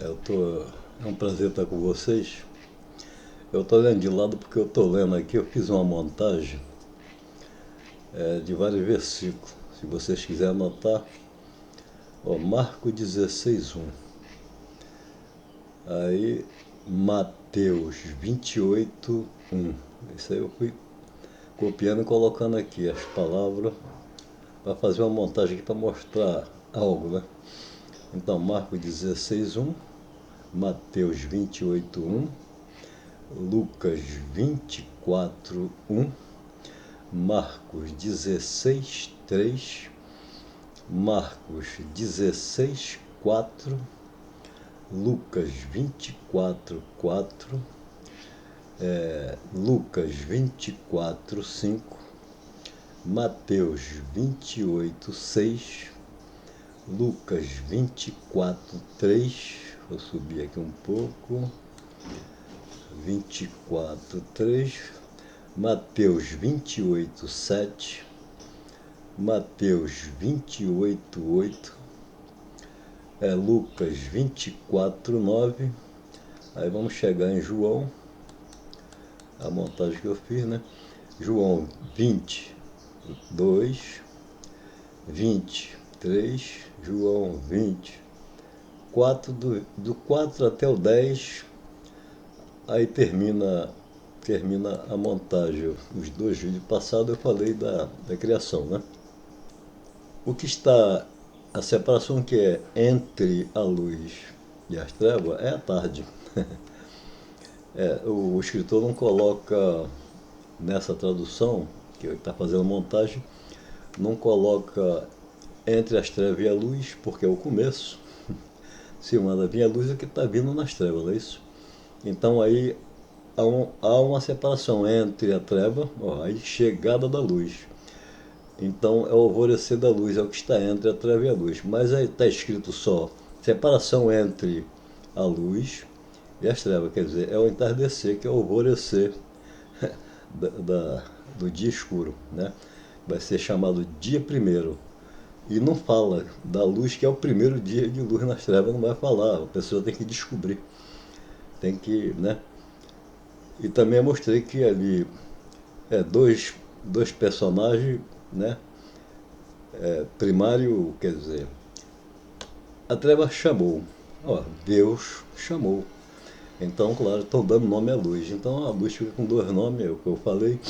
É um prazer estar com vocês. Eu estou lendo de lado porque eu estou lendo aqui, eu fiz uma montagem de vários versículos. Se vocês quiserem anotar, Marcos 16:1. Aí Mateus 28:1. Isso aí eu fui copiando e colocando aqui as palavras para fazer uma montagem aqui para mostrar algo, né? Então, Marcos 16:1, Mateus 28:1, Lucas 24:1, Marcos 16:3, Marcos 16:4, Lucas 24:4, Lucas 24:5, Mateus 28:6, Lucas 24:3, vou subir aqui um pouco, 24:3, Mateus 28:7, Mateus 28:8, Lucas 24:9, aí vamos chegar em João, a montagem que eu fiz, né? João 22, 23, João 24, do 4 até o 10, aí termina a montagem. Os dois vídeos passados eu falei da criação, né? O que está, a separação que é entre a luz e as trevas é a tarde. O escritor não coloca nessa tradução, que ele está fazendo a montagem, não coloca entre as trevas e a luz, porque é o começo. Se manda vir a luz, é que está vindo nas trevas, não é isso? Então aí há uma separação entre a treva, aí chegada da luz. Então é o alvorecer da luz, é o que está entre a treva e a luz. Mas aí está escrito só separação entre a luz e as trevas, quer dizer, é o entardecer, que é o alvorecer do dia escuro, né? Vai ser chamado dia primeiro. E não fala da luz, que é o primeiro dia de luz nas trevas, não vai falar, a pessoa tem que descobrir. Tem que, né? E também mostrei que ali dois personagens, né? Primário, quer dizer, a treva chamou, Deus chamou. Então, claro, estão dando nome à luz. Então a luz fica com dois nomes, é o que eu falei.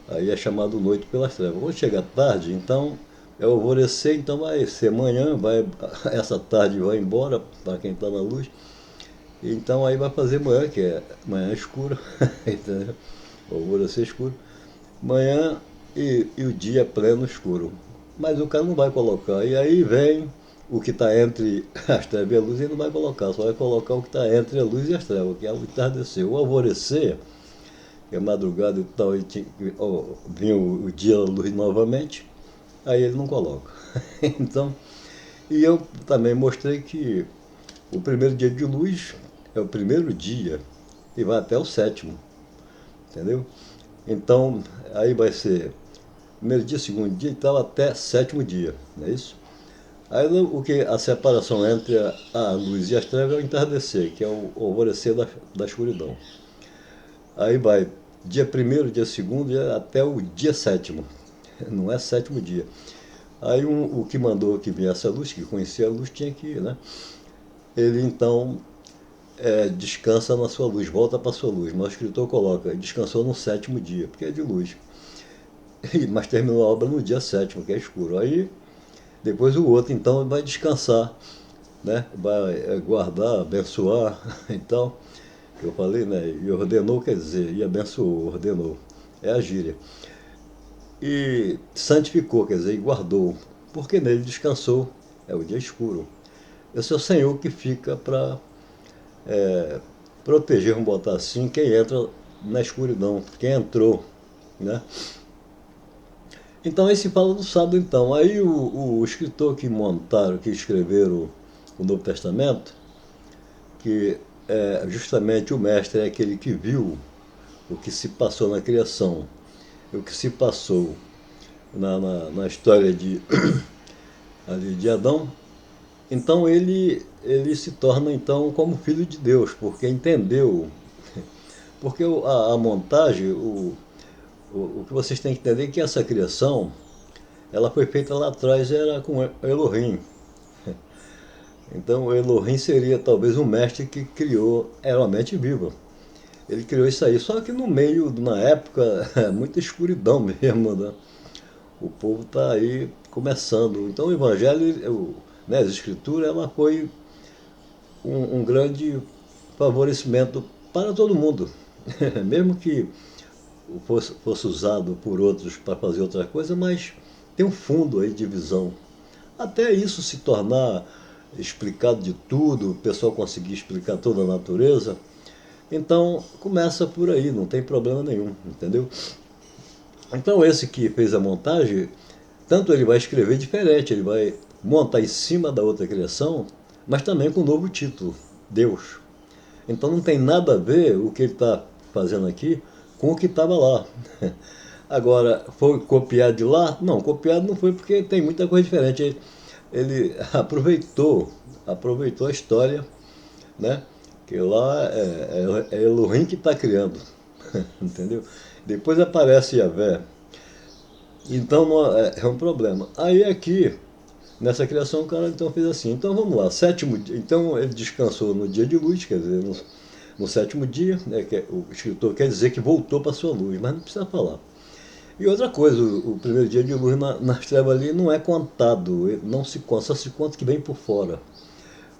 Aí é chamado noite pelas trevas. Quando chega tarde, então é o alvorecer, então vai ser manhã, essa tarde vai embora para quem está na luz. Então aí vai fazer manhã, que é manhã escura, entendeu? O alvorecer escuro. Manhã e o dia pleno escuro. Mas o cara não vai colocar. E aí vem o que está entre as trevas e a luz, ele não vai colocar, só vai colocar o que está entre a luz e as trevas, que é o entardecer. O alvorecer, que é madrugada e tal, e vinha o dia, a luz novamente, aí ele não coloca. Então, e eu também mostrei que o primeiro dia de luz é o primeiro dia e vai até o sétimo, entendeu? Então, aí vai ser primeiro dia, segundo dia e tal, até sétimo dia, não é isso? Aí o que a separação entre a luz e as trevas é o entardecer, que é o alvorecer da escuridão. Aí vai dia primeiro, dia segundo, até o dia sétimo. Não é sétimo dia. Aí o que mandou que viesse a luz, que conhecia a luz, tinha que ir, né? Ele então descansa na sua luz, volta para a sua luz. Mas o escritor coloca, descansou no sétimo dia, porque é de luz. Mas terminou a obra no dia sétimo, que é escuro. Aí depois o outro então vai descansar, né? Vai guardar, abençoar e tal. Que eu falei, né? E ordenou, quer dizer, e abençoou, ordenou. É a gíria. E santificou, quer dizer, e guardou. Porque nele descansou. É o dia escuro. Esse é o Senhor que fica para proteger, vamos botar assim, quem entra na escuridão, quem entrou, né? Então aí se fala do sábado então. Aí o escritor que montaram, que escreveram o Novo Testamento, que justamente o mestre é aquele que viu o que se passou na criação, o que se passou na história ali de Adão, Então ele se torna então como filho de Deus, porque entendeu, porque a montagem, o que vocês têm que entender é que essa criação, ela foi feita lá atrás, era com Elohim. Então o Elohim seria talvez um mestre que criou, era uma mente viva. Ele criou isso aí, só que no meio, na época, muita escuridão mesmo, né? O povo está aí começando. Então o Evangelho, né, as Escrituras, ela foi um grande favorecimento para todo mundo. Mesmo que fosse usado por outros para fazer outra coisa, mas tem um fundo aí de visão. Até isso se tornar explicado de tudo, o pessoal conseguir explicar toda a natureza. Então começa por aí, não tem problema nenhum, entendeu? Então esse que fez a montagem, tanto ele vai escrever diferente, ele vai montar em cima da outra criação, mas também com um novo título, Deus. Então não tem nada a ver o que ele está fazendo aqui com o que estava lá. Agora, foi copiado de lá? Não, copiado não foi porque tem muita coisa diferente. Ele aproveitou a história, né? Que lá é Elohim que está criando, entendeu? Depois aparece Yahvé. Então é um problema. Aí aqui, nessa criação, o cara então fez assim. Então vamos lá, sétimo dia. Então ele descansou no dia de luz, quer dizer, no sétimo dia, né, que o escritor quer dizer que voltou para a sua luz, mas não precisa falar. E outra coisa, o primeiro dia de luz nas trevas ali não é contado, não se conta, só se conta que vem por fora.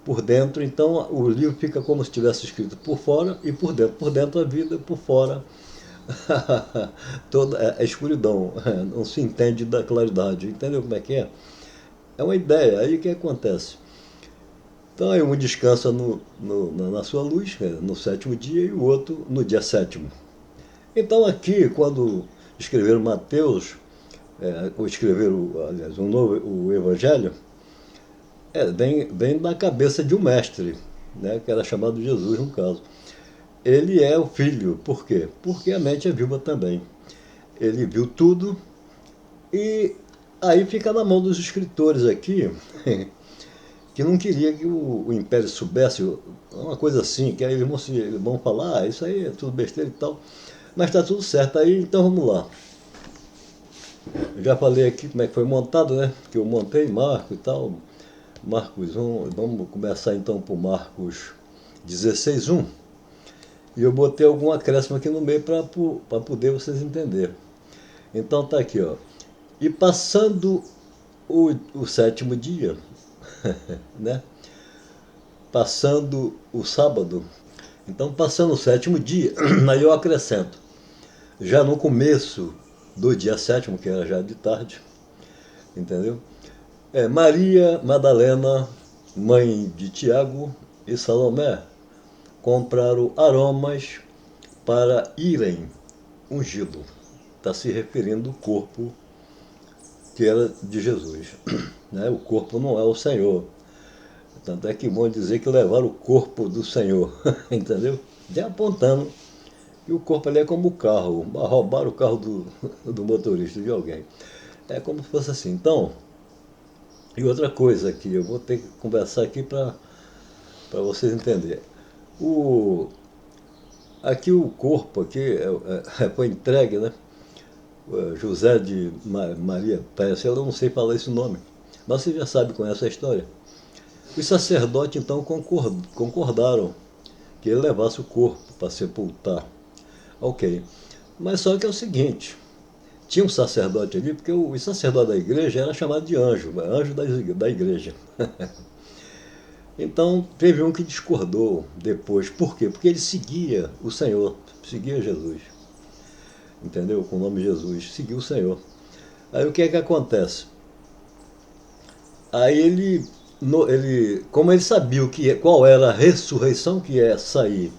Por dentro, então o livro fica como se tivesse escrito por fora e por dentro. Por dentro a vida, por fora toda é escuridão, não se entende da claridade. Entendeu como é que é? É uma ideia. Aí o que acontece? Então aí um descansa na sua luz, no sétimo dia, e o outro no dia sétimo. Então aqui, quando escreveram Mateus, ou escreveram, aliás, o Evangelho, vem da cabeça de um mestre, né, que era chamado Jesus no caso. Ele é o filho, por quê? Porque a mente é viva também. Ele viu tudo e aí fica na mão dos escritores aqui, que não queria que o Império soubesse uma coisa assim, que aí eles vão falar, isso aí é tudo besteira e tal. Mas está tudo certo aí, então vamos lá. Eu já falei aqui como é que foi montado, né? Que eu montei Marcos e tal. Marcos 1, vamos começar então por Marcos 16:1. E eu botei algum acréscimo aqui no meio para poder vocês entenderem. Então tá aqui, ó. E passando o sétimo dia, né? Passando o sábado. Então, passando o sétimo dia, aí eu acrescento. Já no começo do dia sétimo, que era já de tarde, entendeu? Maria Madalena, mãe de Tiago e Salomé, compraram aromas para irem ungido. Está se referindo ao corpo que era de Jesus. Né? O corpo não é o Senhor. Tanto é que vão dizer que levaram o corpo do Senhor, entendeu? Já apontando que o corpo ali é como o carro, roubaram o carro do motorista, de alguém. É como se fosse assim. Então, e outra coisa aqui, eu vou ter que conversar aqui para vocês entenderem. Aqui o corpo aqui foi entregue, né? José de Maria Pérez, eu não sei falar esse nome, mas você já sabe, conhece a história. Os sacerdotes então concordaram que ele levasse o corpo para sepultar. Ok. Mas só que é o seguinte, tinha um sacerdote ali, porque o sacerdote da igreja era chamado de anjo, anjo da igreja. Então teve um que discordou depois. Por quê? Porque ele seguia o Senhor, seguia Jesus. Entendeu? Com o nome de Jesus, seguia o Senhor. Aí o que é que acontece? Aí como ele sabia qual era a ressurreição que ia sair,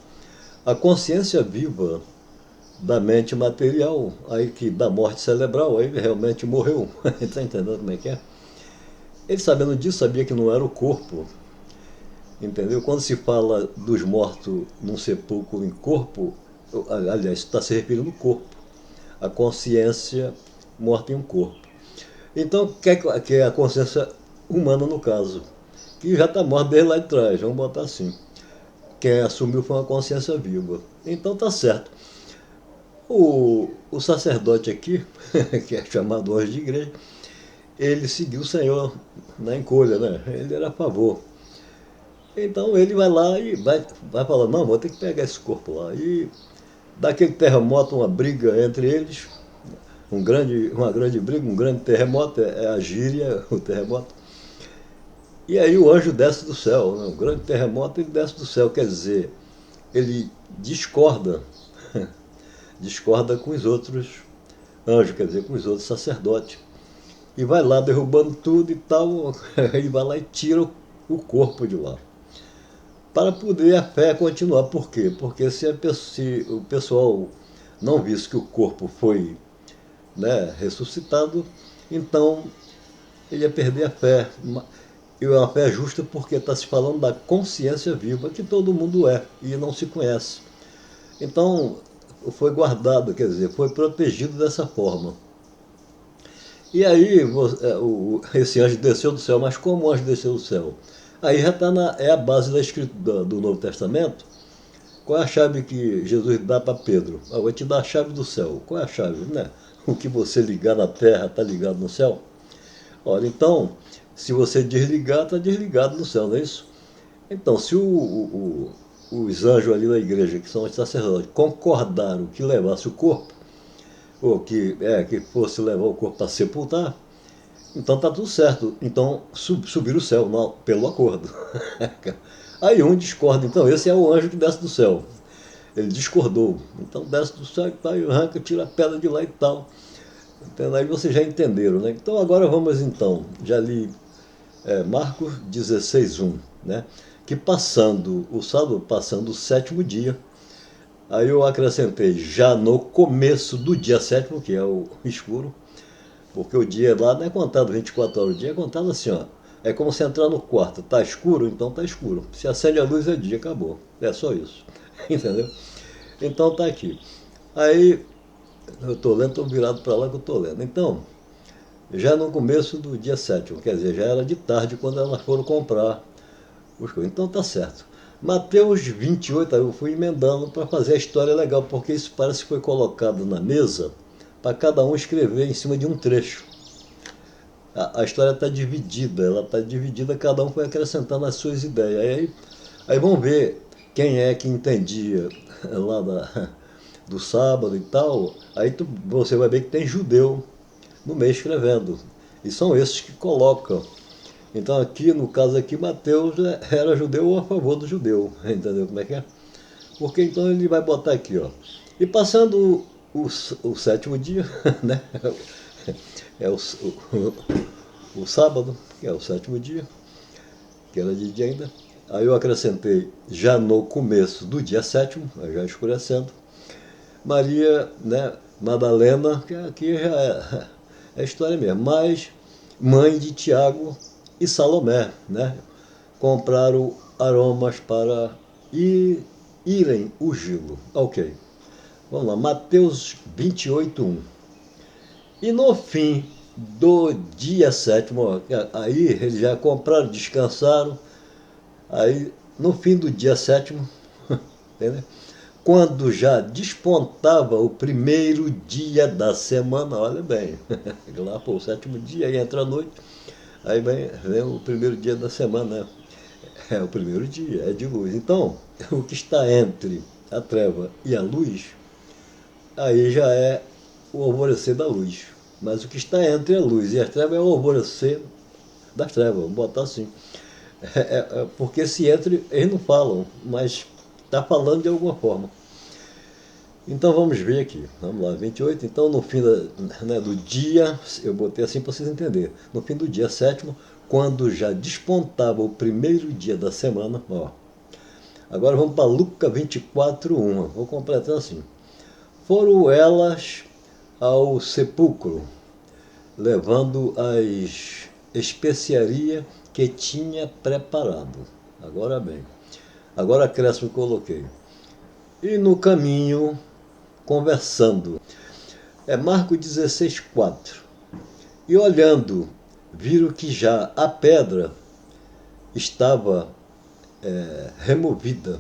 a consciência viva da mente material, aí que da morte cerebral, aí ele realmente morreu. Está entendendo como é que é? Ele sabendo disso, sabia que não era o corpo. Entendeu? Quando se fala dos mortos num sepulcro em corpo, aliás, está se referindo ao corpo. A consciência morta em um corpo. Então, o que é a consciência humana no caso? que já está morto desde lá de trás, vamos botar assim. Quem assumiu foi uma consciência viva. Então tá certo. O sacerdote aqui, que é chamado hoje de igreja, ele seguiu o Senhor na encolha, né? Ele era a favor. Então ele vai lá e vai falar, não, vou ter que pegar esse corpo lá. E daquele terremoto, uma briga entre eles, uma grande briga, um grande terremoto, é a gíria, o terremoto. E aí o anjo desce do céu, né? Um grande terremoto, ele desce do céu, quer dizer, ele discorda, discorda com os outros anjos, quer dizer, com os outros sacerdotes. E vai lá derrubando tudo e tal, e vai lá e tira o corpo de lá. Para poder a fé continuar. Por quê? Porque se o pessoal não visse que o corpo foi, né, ressuscitado, então ele ia perder a fé. E é uma fé justa porque está se falando da consciência viva que todo mundo é e não se conhece. Então foi guardado, quer dizer, foi protegido dessa forma. E aí esse anjo desceu do céu, mas como o anjo desceu do céu? Aí já é a base da escritura do Novo Testamento. Qual é a chave que Jesus dá para Pedro? Eu vou te dar a chave do céu. Qual é a chave? Né? O que você ligar na terra está ligado no céu? Olha, então, se você desligar, está desligado no céu, não é isso? Então, se os anjos ali da igreja, que são os sacerdotes, concordaram que levasse o corpo, ou que fosse levar o corpo para sepultar, então está tudo certo. Então, subir o céu pelo acordo. Aí um discorda. Então, esse é o anjo que desce do céu. Ele discordou. Então, desce do céu e tal, e arranca, tira a pedra de lá e tal. Então, aí vocês já entenderam, né? Então, agora vamos, então. Já li Marcos 16:1, né? Que passando o sábado, passando o sétimo dia, aí eu acrescentei já no começo do dia sétimo, que é o escuro, porque o dia lá não é contado 24 horas, o dia é contado assim, ó. É como se entrar no quarto, tá escuro, então tá escuro. Se acende a luz é dia, acabou. É só isso. Entendeu? Então tá aqui. Aí eu tô lendo, tô virado para lá que eu tô lendo. Então, já no começo do dia sétimo, quer dizer, já era de tarde quando elas foram comprar os coisas. Então tá certo. Mateus 28, aí eu fui emendando para fazer a história legal, porque isso parece que foi colocado na mesa para cada um escrever em cima de um trecho. A história está dividida, ela está dividida, cada um foi acrescentando as suas ideias. Aí vamos ver quem é que entendia lá do sábado e tal. Aí você vai ver que tem judeu no meio escrevendo. E são esses que colocam. Então aqui, no caso aqui, Mateus era judeu ou a favor do judeu. Entendeu como é que é? Porque então ele vai botar aqui, ó. E passando o sétimo dia, né? É o sábado, que é o sétimo dia, que era de dia ainda. Aí eu acrescentei já no começo do dia sétimo, já escurecendo, Maria, né, Madalena, que aqui já é a história mesmo, mas mãe de Tiago e Salomé, né, compraram aromas para irem ungí-lo. Ok, vamos lá, Mateus 28:1. E no fim do dia sétimo, aí eles já compraram, descansaram, aí no fim do dia sétimo, entendeu? Quando já despontava o primeiro dia da semana, olha bem, lá pô, o sétimo dia, aí entra a noite, aí vem o primeiro dia da semana, né? É o primeiro dia, é de luz. Então, o que está entre a treva e a luz, aí já é o alvorecer da luz. Mas o que está entre a luz e as trevas é o alvorecer das trevas, vamos botar assim. Porque se entre, eles não falam, mas está falando de alguma forma. Então vamos ver aqui, vamos lá, 28. Então no fim do dia, eu botei assim para vocês entenderem, no fim do dia sétimo, quando já despontava o primeiro dia da semana, ó. Agora vamos para Lucas 24:1, vou completar assim. Foram elas ao sepulcro, levando as especiarias que tinha preparado. Agora bem, agora acréscimo que eu coloquei. E no caminho, conversando. É Marcos 16:4. E olhando, viram que já a pedra estava removida.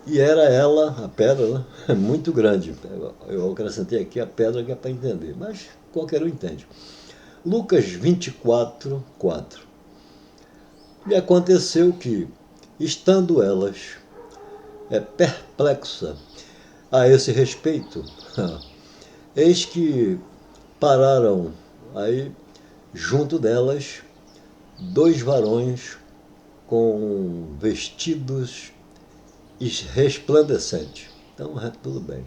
E era ela, a pedra, né, muito grande. Eu acrescentei aqui a pedra que é para entender, mas qualquer um entende. Lucas 24, 4. E aconteceu que, estando elas perplexa a esse respeito, eis que pararam aí junto delas dois varões com vestidos resplandecentes. Então, tudo bem.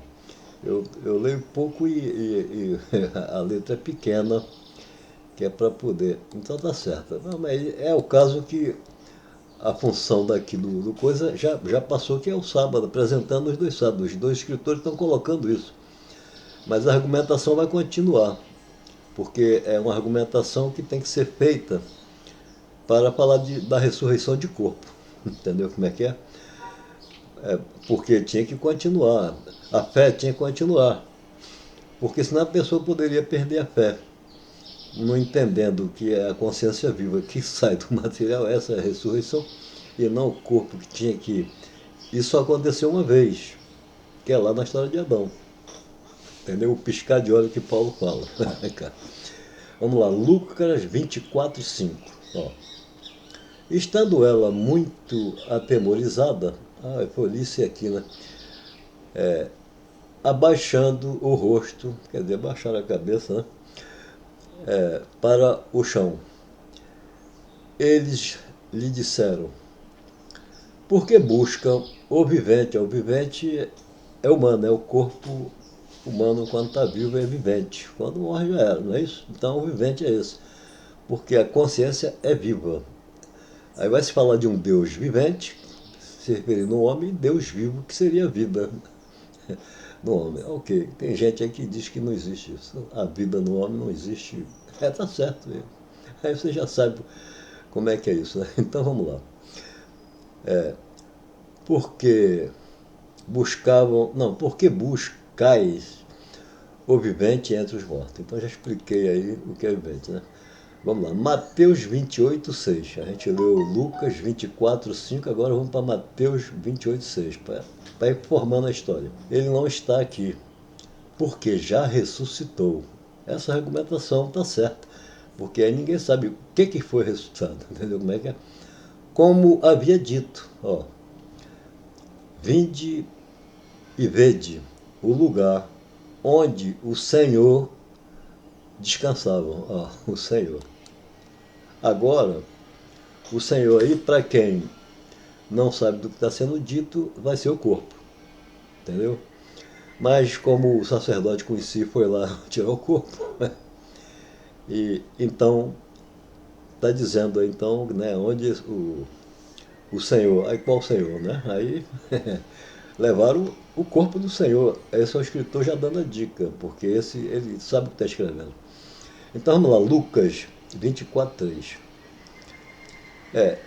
Eu leio pouco e a letra é pequena, que é para poder. Então tá certo. Não, mas é o caso que a função daqui do coisa já passou, que é o sábado, apresentando os dois sábados. Os dois escritores estão colocando isso. Mas a argumentação vai continuar, porque é uma argumentação que tem que ser feita para falar da ressurreição de corpo. Entendeu como é que é? Porque tinha que continuar. A fé tinha que continuar. Porque senão a pessoa poderia perder a fé, não entendendo que é a consciência viva que sai do material, essa é a ressurreição, e não o corpo que tinha que. Isso só aconteceu uma vez, que é lá na história de Adão. Entendeu? O piscar de olho que Paulo fala. Vamos lá, Lucas 24, 5. Ó. Estando ela muito atemorizada, eu li isso aqui, né? Abaixando o rosto, quer dizer, abaixar a cabeça, né? Para o chão. Eles lhe disseram: por que buscam o vivente? O vivente é humano, é o corpo humano quando está vivo é vivente. Quando morre já era, não é isso? Então o vivente é esse. Porque a consciência é viva. Aí vai se falar de um Deus vivente, se referindo ao homem, Deus vivo, que seria a vida no homem. Ok, tem gente aí que diz que não existe isso. A vida no homem não existe. Tá certo. Aí você já sabe como é que é isso, né? Então vamos lá. Porque buscavam. Não, porque buscais o vivente entre os mortos. Então já expliquei aí o que é vivente, né? Vamos lá, Mateus 28, 6. A gente leu Lucas 24, 5, agora vamos para Mateus 28, 6, para ir formando a história. Ele não está aqui, porque já ressuscitou. Essa argumentação está certa, porque aí ninguém sabe o que foi ressuscitado, entendeu como é que é? Como havia dito, ó, vinde e vede o lugar onde o Senhor descansava, ó, o Senhor. Agora, o Senhor aí, para quem não sabe do que está sendo dito, vai ser o corpo, entendeu? Mas como o sacerdote com si foi lá tirar o corpo, e então está dizendo então, né, onde o Senhor, aí qual Senhor, né? Aí levaram o corpo do Senhor. Esse é o escritor já dando a dica, porque esse ele sabe o que está escrevendo. Então vamos lá, Lucas 24, 3.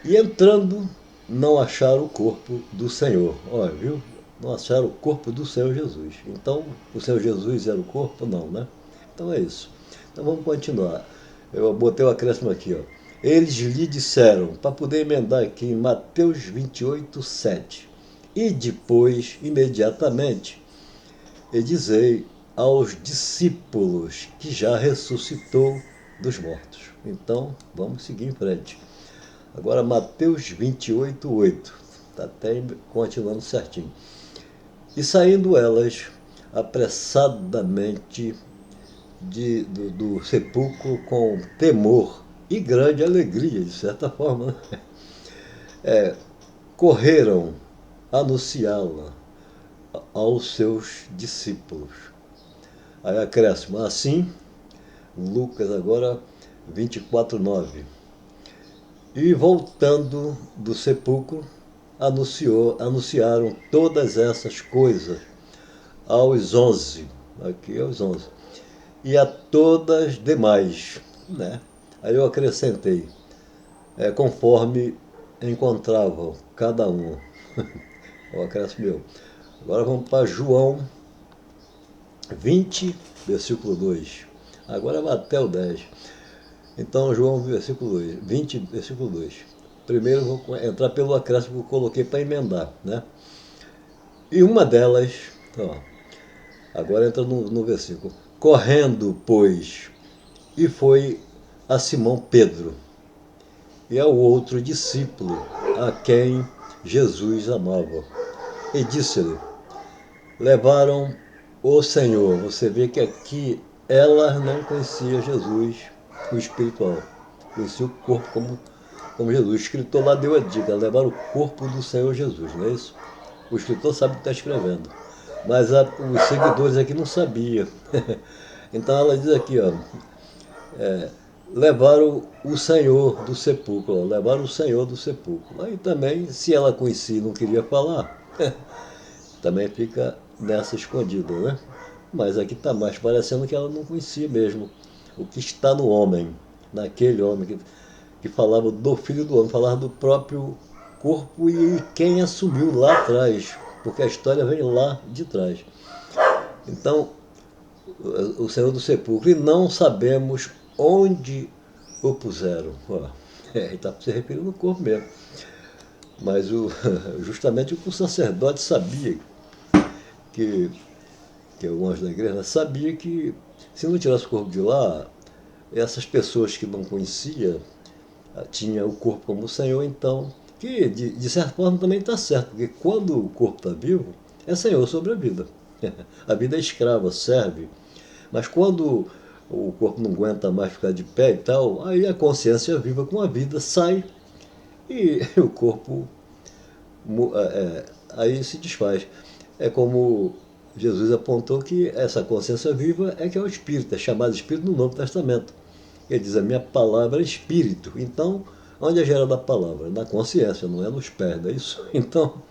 E entrando, não acharam o corpo do Senhor. Olha, viu? Não acharam o corpo do Senhor Jesus. Então, o Senhor Jesus era o corpo? Não, né? Então é isso. Então vamos continuar. Eu botei o acréscimo aqui, ó. Eles lhe disseram, para poder emendar aqui em Mateus 28, 7. E depois, imediatamente, e dizei aos discípulos que já ressuscitou dos mortos. Então, vamos seguir em frente. Agora, Mateus 28, 8. Está até continuando certinho. E saindo elas apressadamente do sepulcro com temor e grande alegria, de certa forma, né? Correram anunciá-la aos seus discípulos. Aí acréscimo, assim, Lucas agora 24, 9. E voltando do sepulcro, anunciaram todas essas coisas aos 11, aqui aos 11, e a todas demais, né? Aí eu acrescentei, conforme encontravam cada um. O acréscimo meu. Agora vamos para João 20, versículo 2. Agora vai até o 10. Então, João, versículo 2, 20, versículo 2. Primeiro eu vou entrar pelo acréscimo que eu coloquei para emendar, né? E uma delas, ó, agora entra no versículo. Correndo, pois, e foi a Simão Pedro e ao outro discípulo, a quem Jesus amava. E disse-lhe, levaram o Senhor. Você vê que aqui ela não conhecia Jesus, o espiritual. Conhecia o corpo como Jesus. O escritor lá deu a dica, levar o corpo do Senhor Jesus, não é isso? O escritor sabe o que está escrevendo. Mas os seguidores aqui não sabiam. Então ela diz aqui, ó, levaram o Senhor do sepulcro, ó, levaram o Senhor do sepulcro. Aí também, se ela conhecia e não queria falar, também fica nessa escondida, né? Mas aqui está mais parecendo que ela não conhecia mesmo o que está no homem, naquele homem que falava do Filho do Homem, falava do próprio corpo e quem assumiu lá atrás, porque a história vem lá de trás. Então, o Senhor do Sepulcro, e não sabemos onde o puseram. Ele está se referindo ao corpo mesmo. Mas justamente o que o sacerdote sabia, que, que é o anjo da igreja, sabia que se não tirasse o corpo de lá, essas pessoas que não conhecia tinha o corpo como o Senhor, então, que de certa forma também está certo, porque quando o corpo está vivo, é Senhor sobre a vida. A vida é escrava, serve. Mas quando o corpo não aguenta mais ficar de pé e tal, aí a consciência viva com a vida sai e o corpo aí se desfaz. É como Jesus apontou que essa consciência viva é que é o Espírito, é chamado Espírito no Novo Testamento. Ele diz, a minha palavra é Espírito. Então, onde é gerada a palavra? Na consciência, não é nos pés, não é isso? Então,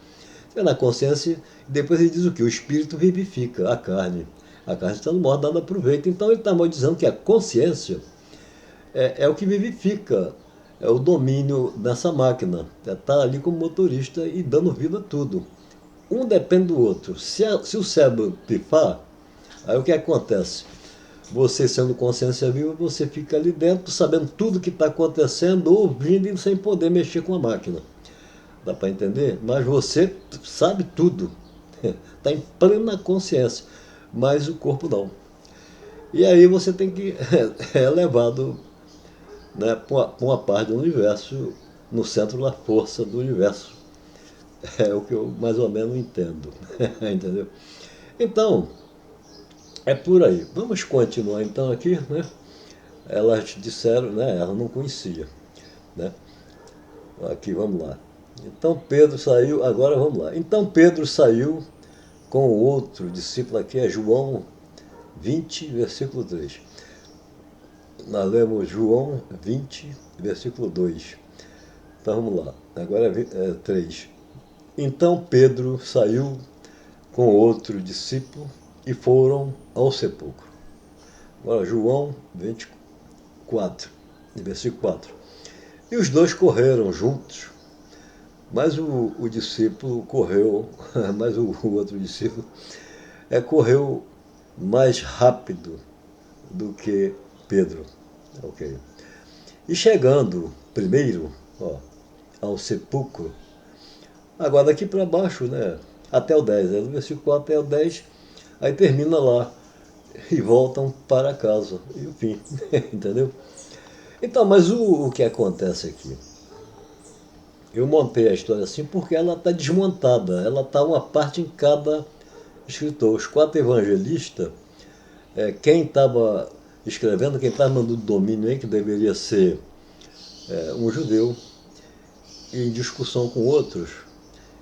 é na consciência, e depois ele diz o que? O Espírito vivifica a carne. A carne está no morto, nada aproveita. Então ele está dizendo que a consciência é o que vivifica, é o domínio dessa máquina. Está ali como motorista e dando vida a tudo. Um depende do outro. Se o cérebro pifar, aí o que acontece? Você sendo consciência viva, você fica ali dentro, sabendo tudo que está acontecendo, ouvindo e sem poder mexer com a máquina. Dá para entender? Mas você sabe tudo. Está em plena consciência. Mas o corpo não. E aí você tem que é levado, né, para uma parte do universo, no centro da força do universo. É o que eu mais ou menos entendo. Entendeu? Então, é por aí. Vamos continuar então aqui, né? Elas disseram, né? Ela não conhecia, né? Aqui, vamos lá. Então Pedro saiu, agora vamos lá. Então Pedro saiu com o outro discípulo, aqui é João 20, versículo 3. Nós lemos João 20, versículo 2. Então vamos lá, agora é 3. Então Pedro saiu com outro discípulo e foram ao sepulcro. Agora João 24, versículo 4. E os dois correram juntos, mas o discípulo correu, mas o outro discípulo correu mais rápido do que Pedro. Okay. E chegando primeiro ao sepulcro, agora daqui para baixo, né, até o 10, do versículo 4 até o 10, aí termina lá e voltam para casa. E o fim, entendeu? Então, mas o que acontece aqui? Eu montei a história assim porque ela está desmontada, ela está uma parte em cada escritor. Os 4 evangelistas, quem estava escrevendo, quem estava mandando domínio aí, que deveria ser um judeu, em discussão com outros,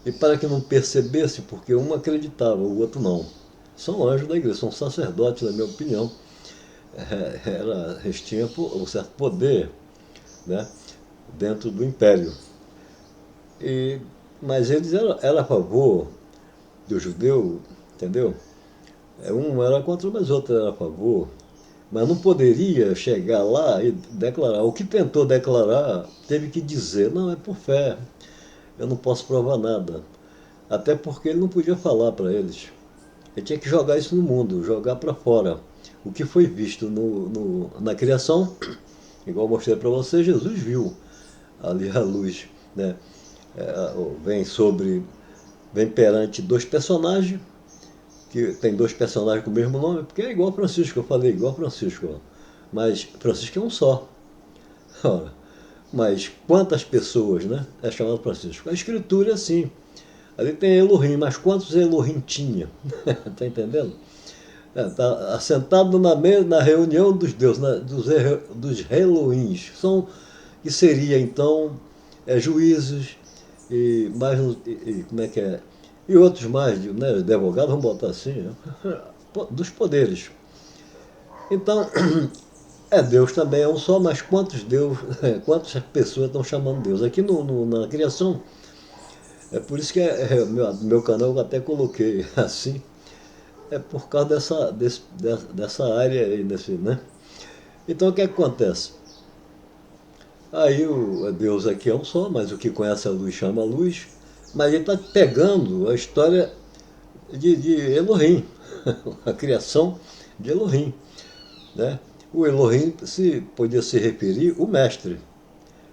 e para que não percebesse, porque um acreditava, o outro não. São anjos da igreja, são sacerdotes, na minha opinião. Eles tinham um certo poder, né, dentro do império. Mas eles eram a favor do judeu, entendeu? Um era contra, mas o outro era a favor. Mas não poderia chegar lá e declarar. O que tentou declarar teve que dizer, não, é por fé, eu não posso provar nada. Até porque ele não podia falar para eles. Ele tinha que jogar isso no mundo, jogar para fora. O que foi visto na criação, Igual eu mostrei para você, Jesus viu ali a luz, né? Vem sobre, vem perante dois personagens, que tem dois personagens com o mesmo nome, porque é igual Francisco, eu falei, igual Francisco. Mas Francisco é um só. Ora, mas quantas pessoas, né? É chamado Francisco. A escritura é assim. Ali tem Elohim, mas quantos Elohim tinha? Está entendendo? Está assentado na reunião dos deuses, dos Elohims. Que seria então juízes e mais como é que é? E outros mais, né, advogados, vamos botar assim, né? Dos poderes. Então, Deus também é um só, mas quantas pessoas estão chamando Deus? Aqui na criação, é por isso que meu canal eu até coloquei assim, é por causa dessa área aí, né? Então o que acontece? Aí Deus aqui é um só, mas o que conhece a luz chama a luz, mas ele está pegando a história de Elohim, a criação de Elohim, né? O Elohim podia se referir o mestre,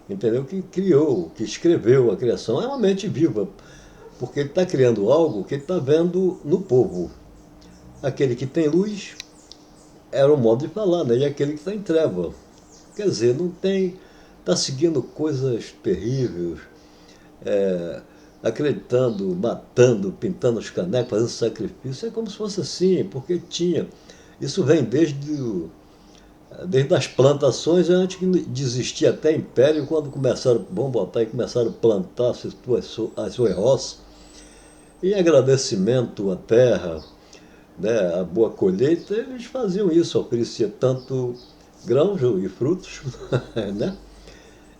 entendeu? Que criou, que escreveu a criação. É uma mente viva, porque ele está criando algo que ele está vendo no povo. Aquele que tem luz era o modo de falar, né? E aquele que está em treva. Quer dizer, não tem. Está seguindo coisas terríveis, acreditando, matando, pintando os canecos, fazendo sacrifício. É como se fosse assim, porque tinha. Isso vem desde as plantações, antes de existir até império, quando começaram, vamos botar aí, começaram a plantar as suas roças, em agradecimento à terra, né, a boa colheita, eles faziam isso, oferecia tanto grãos e frutos, né?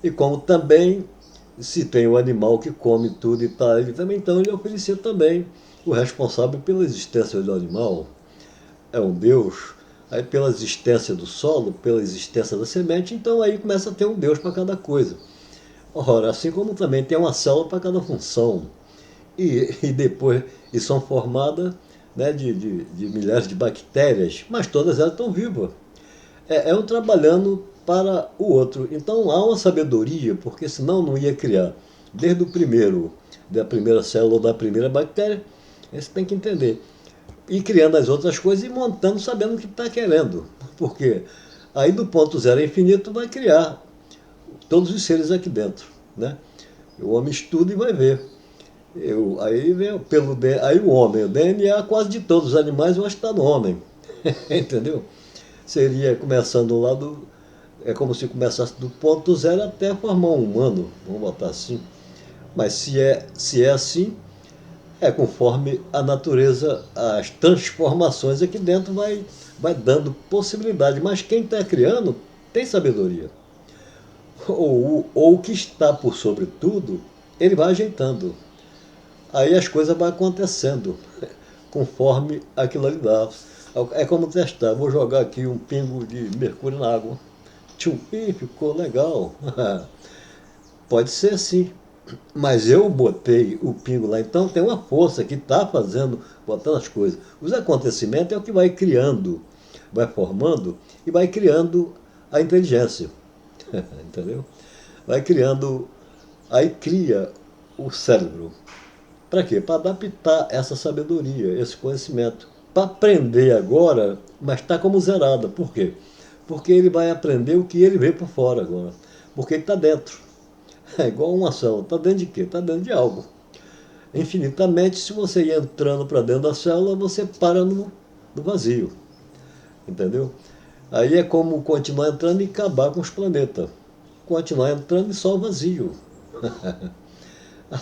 E como também, se tem um animal que come tudo e tal, ele também, então ele oferecia também o responsável pela existência do animal, é um Deus, aí pela existência do solo, pela existência da semente, então aí começa a ter um Deus para cada coisa. Ora, assim como também tem uma célula para cada função. E depois, e são formadas, né, de milhares de bactérias, mas todas elas estão vivas. Um trabalhando para o outro. Então há uma sabedoria, porque senão não ia criar. Desde da primeira célula ou da primeira bactéria, você tem que entender. E criando as outras coisas e montando, sabendo o que está querendo. Porque aí do ponto zero ao infinito vai criar todos os seres aqui dentro. Né? O homem estuda e vai ver. Aí vem aí o homem, o DNA quase de todos os animais, eu acho que está no homem. Entendeu? Seria começando lá é como se começasse do ponto zero até formar um humano, vamos botar assim. Mas se é assim, conforme a natureza, as transformações aqui dentro vai dando possibilidade. Mas quem está criando tem sabedoria. Ou o que está por sobre tudo, ele vai ajeitando. Aí as coisas vão acontecendo conforme aquilo ali dá. É como testar, vou jogar aqui um pingo de mercúrio na água. Tchum, ficou legal. Pode ser assim. Mas eu botei o pingo lá, então tem uma força que está botando as coisas. Os acontecimentos é o que vai criando, vai formando e vai criando a inteligência. Entendeu? Vai criando, aí cria o cérebro. Para quê? Para adaptar essa sabedoria, esse conhecimento. Para aprender agora, mas está como zerada. Por quê? Porque ele vai aprender o que ele vê por fora agora. Porque ele está dentro. É igual uma célula. Está dentro de quê? Está dentro de algo. Infinitamente, se você ir entrando para dentro da célula, você para no vazio. Entendeu? Aí é como continuar entrando e acabar com os planetas. Continuar entrando e só o vazio.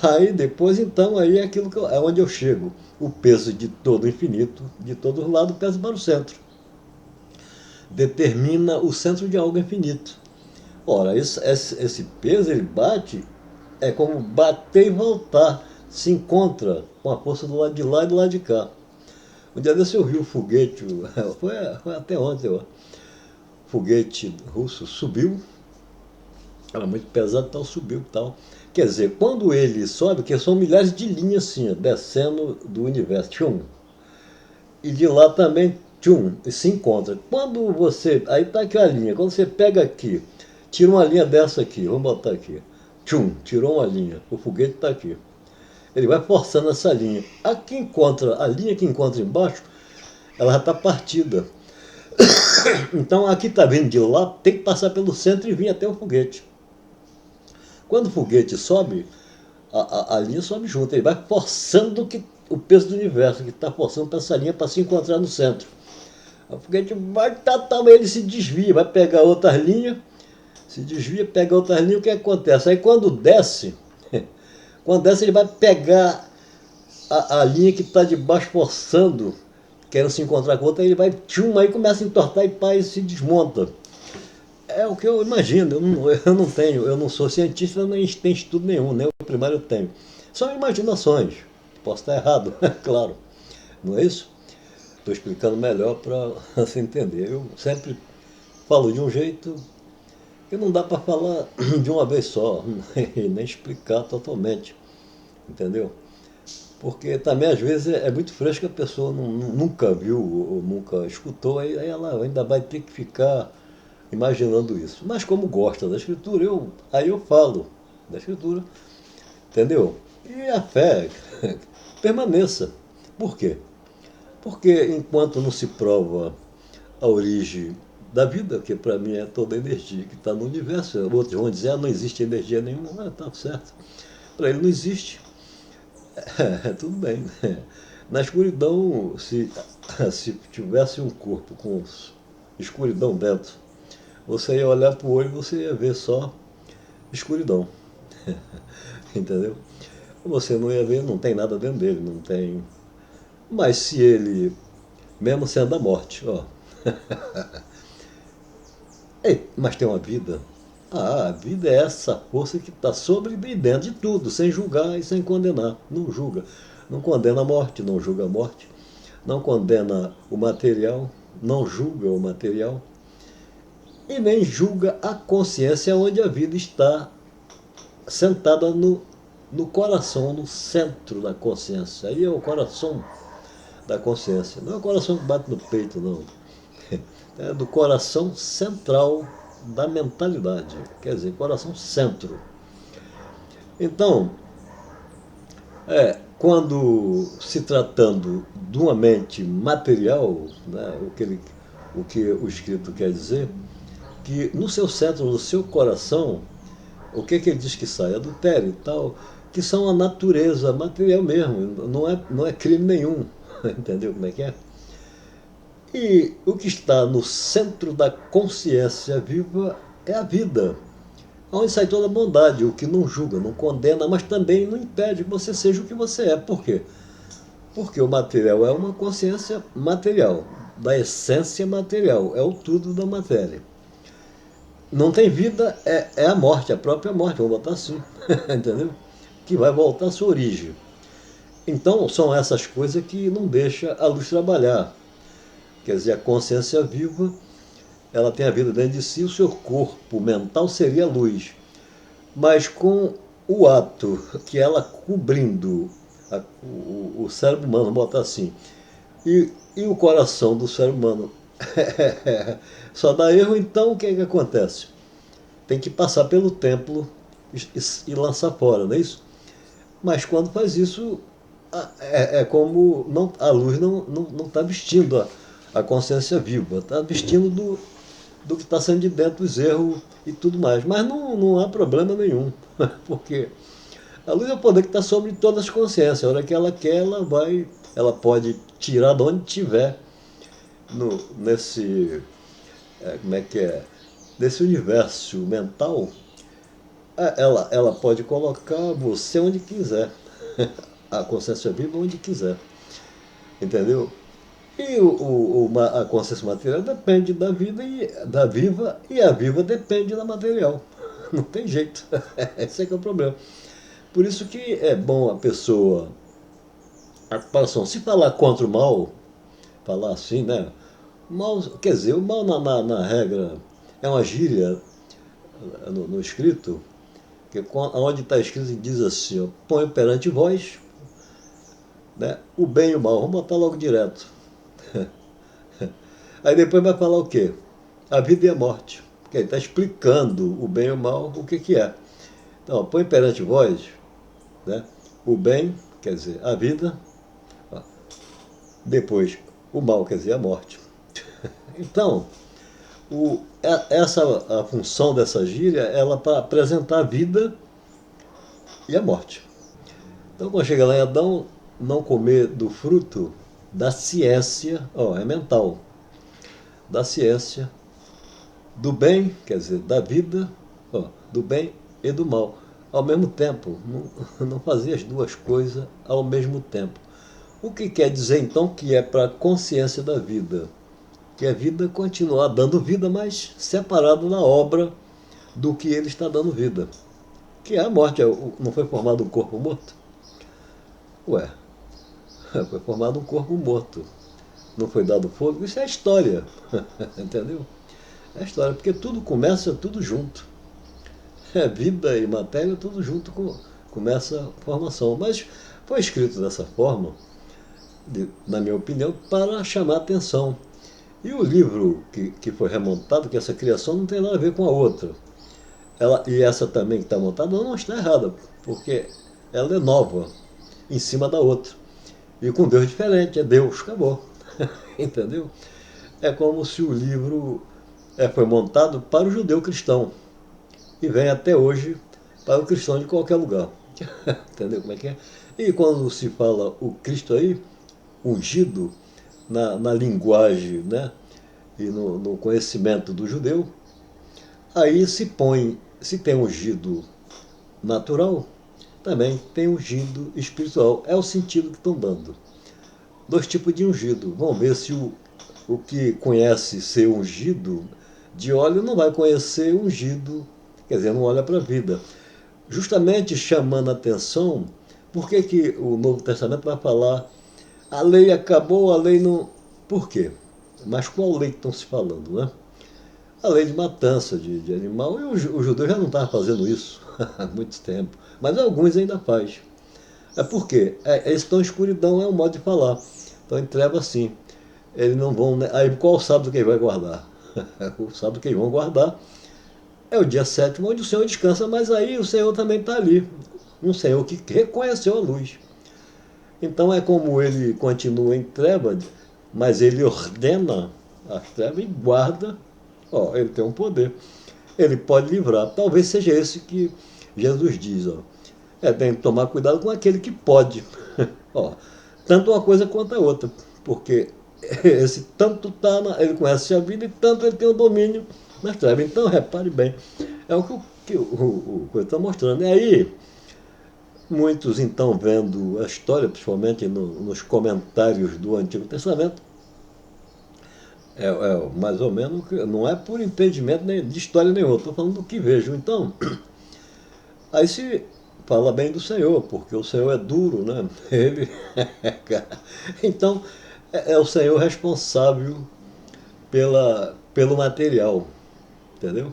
Aí depois, então, aí é aquilo é onde eu chego. O peso de todo o infinito, de todo os lados, pesa para o centro. Determina o centro de algo infinito. Ora, esse peso, ele bate, é como bater e voltar. Se encontra com a força do lado de lá e do lado de cá. Um dia desse eu vi o foguete, foi até ontem, ó. O foguete russo subiu, era muito pesado, tal, subiu e tal. Quer dizer, quando ele sobe, que são milhares de linhas assim, descendo do universo, tchum, e de lá também, tchum, e se encontra. Quando você, aí está aqui a linha, quando você pega aqui, tira uma linha dessa aqui, vamos botar aqui. Tchum, tirou uma linha, o foguete está aqui. Ele vai forçando essa linha. A linha que encontra embaixo, ela já está partida. Então aqui está vindo de lá, tem que passar pelo centro e vir até o foguete. Quando o foguete sobe, a linha sobe junto, ele vai forçando o peso do universo, que está forçando para essa linha para se encontrar no centro. O foguete vai, ele se desvia, vai pegar outras linhas, se desvia, pega outras linhas, o que acontece? Aí quando desce ele vai pegar a linha que está de baixo forçando, querendo se encontrar com outra, ele vai, tchum, aí começa a entortar e pá, e se desmonta. É o que eu imagino, eu não sou cientista, nem tenho estudo nenhum, nem o primário eu tenho. São imaginações, posso estar errado, claro, não é isso? Estou explicando melhor para você entender. Eu sempre falo de um jeito que não dá para falar de uma vez só, e nem explicar totalmente, entendeu? Porque também às vezes é muito fresco, a pessoa nunca viu ou nunca escutou, aí ela ainda vai ter que ficar imaginando isso. Mas como gosta da escritura, aí eu falo da escritura, entendeu? E a fé permaneça. Por quê? Porque enquanto não se prova a origem da vida, que para mim é toda a energia que está no universo, outros vão dizer, não existe energia nenhuma, tá certo. Para ele não existe. Tudo bem. Na escuridão, se tivesse um corpo com escuridão dentro, você ia olhar para o olho e você ia ver só escuridão. Entendeu? Você não ia ver, não tem nada dentro dele, não tem. Mas se ele, mesmo sendo a morte, ó. Ei, mas tem uma vida. Ah, a vida é essa força que está sobre e dentro de tudo, sem julgar e sem condenar. Não julga. Não condena a morte, não julga a morte. Não condena o material, não julga o material. E nem julga a consciência onde a vida está sentada no coração, no centro da consciência. Aí é o coração da consciência. Não é o coração que bate no peito, não. É do coração central da mentalidade. Quer dizer, coração centro. Então, quando se tratando de uma mente material, né, o que o escrito quer dizer, que no seu centro, no seu coração, o que ele diz que sai? Adultério e tal, que são a natureza material mesmo, não é crime nenhum. Entendeu como é que é? E o que está no centro da consciência viva é a vida, onde sai toda a bondade, o que não julga, não condena, mas também não impede que você seja o que você é. Por quê? Porque o material é uma consciência material, da essência material, é o tudo da matéria. Não tem vida, é a morte, a própria morte, vamos botar assim, entendeu? Que vai voltar à sua origem. Então, são essas coisas que não deixam a luz trabalhar. Quer dizer, a consciência viva, ela tem a vida dentro de si, o seu corpo mental seria a luz. Mas com o ato que ela cobrindo o cérebro humano, vamos botar assim, e o coração do ser humano só dá erro, então o que é que acontece? Tem que passar pelo templo e lançar fora, não é isso? Mas quando faz isso, é como a luz não está vestindo a consciência viva, está vestindo do que está saindo de dentro, dos erros e tudo mais. Mas não há problema nenhum, porque a luz é o poder que está sobre todas as consciências. A hora que ela quer, ela pode tirar de onde tiver, nesse, como é que é, desse universo mental, ela pode colocar você onde quiser, a consciência viva onde quiser, entendeu? E a consciência material depende da viva, e a viva depende da material. Não tem jeito. Esse é que é o problema. Por isso que é bom a pessoa, a comparação, se falar contra o mal, falar assim, né? Mal, quer dizer, o mal na regra é uma gíria no escrito, que onde está escrito diz assim, ó, põe perante vós, né, o bem e o mal. Vamos botar logo direto. Aí depois vai falar o quê? A vida e a morte. que ele está explicando o bem e o mal, o que, que é. Então, põe perante vós, né, o bem, quer dizer, a vida, depois o mal, quer dizer, a morte. Então, a função dessa gíria, ela para apresentar a vida e a morte. Então, quando chega lá em Adão, não comer do fruto da ciência, é mental, da ciência, do bem, quer dizer, da vida, do bem e do mal. Ao mesmo tempo, não fazer as duas coisas ao mesmo tempo. O que quer dizer então que é para a consciência da vida? Que a vida continuar dando vida, mas separado na obra do que ele está dando vida. Que é a morte. Não foi formado um corpo morto? Ué, foi formado um corpo morto. Não foi dado fogo? Isso é história. Entendeu? É história, porque tudo começa tudo junto. Vida e matéria, tudo junto começa a formação. Mas foi escrito dessa forma, na minha opinião, para chamar a atenção. E o livro que foi remontado, que essa criação não tem nada a ver com a outra. E essa também que está montada não está errada, porque ela é nova, em cima da outra. E com Deus diferente, é Deus, acabou. Entendeu? É como se o livro foi montado para o judeu cristão e vem até hoje para o cristão de qualquer lugar. Entendeu como é que é? E quando se fala o Cristo aí, ungido, na linguagem, né, e no conhecimento do judeu, aí se tem ungido natural, também tem ungido espiritual. É o sentido que estão dando. Dois tipos de ungido. Vamos ver se o que conhece ser ungido de óleo não vai conhecer ungido, quer dizer, não olha para a vida. Justamente chamando a atenção, por que o Novo Testamento vai falar a lei acabou, a lei não... Por quê? Mas qual lei que estão se falando, né? A lei de matança de animal, e o judeu já não estava fazendo isso há muito tempo, mas alguns ainda faz. É por quê? Eles estão em escuridão, é um modo de falar. Estão em treva assim. Eles não vão... Aí qual sábado que ele vai guardar? O sábado que eles vão guardar é o dia sétimo, onde o Senhor descansa, mas aí o Senhor também está ali. Um Senhor que reconheceu a luz. Então é como ele continua em treva, mas ele ordena as trevas e guarda. Ele tem um poder. Ele pode livrar. Talvez seja esse que Jesus diz. Tem que tomar cuidado com aquele que pode. Tanto uma coisa quanto a outra. Porque esse tanto ele conhece a vida e tanto ele tem o domínio nas trevas. Então, repare bem. É o que o coisa está mostrando. E aí, muitos, então, vendo a história, principalmente nos comentários do Antigo Testamento, mais ou menos, não é por impedimento de história nenhuma, estou falando do que vejo. Então, aí se fala bem do Senhor, porque o Senhor é duro, né? Ele, então, é o Senhor responsável pelo material, entendeu?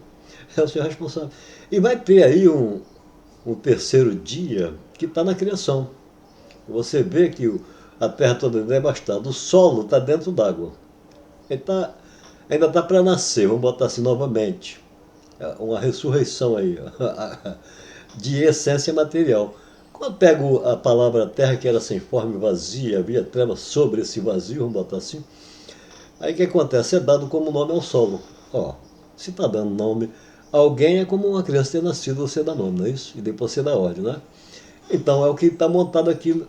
É o Senhor responsável. E vai ter aí um terceiro dia que está na criação. Você vê que a terra toda é devastada, o solo está dentro d'água. Ele ainda está para nascer, vamos botar assim novamente. Uma ressurreição aí, de essência material. Quando eu pego a palavra terra, que era sem forma e vazia, havia trevas sobre esse vazio, vamos botar assim. Aí o que acontece? É dado como nome ao solo. Se está dando nome, alguém é como uma criança ter nascido, você dá nome, não é isso? E depois você dá ordem, né? Então é o que está montado aqui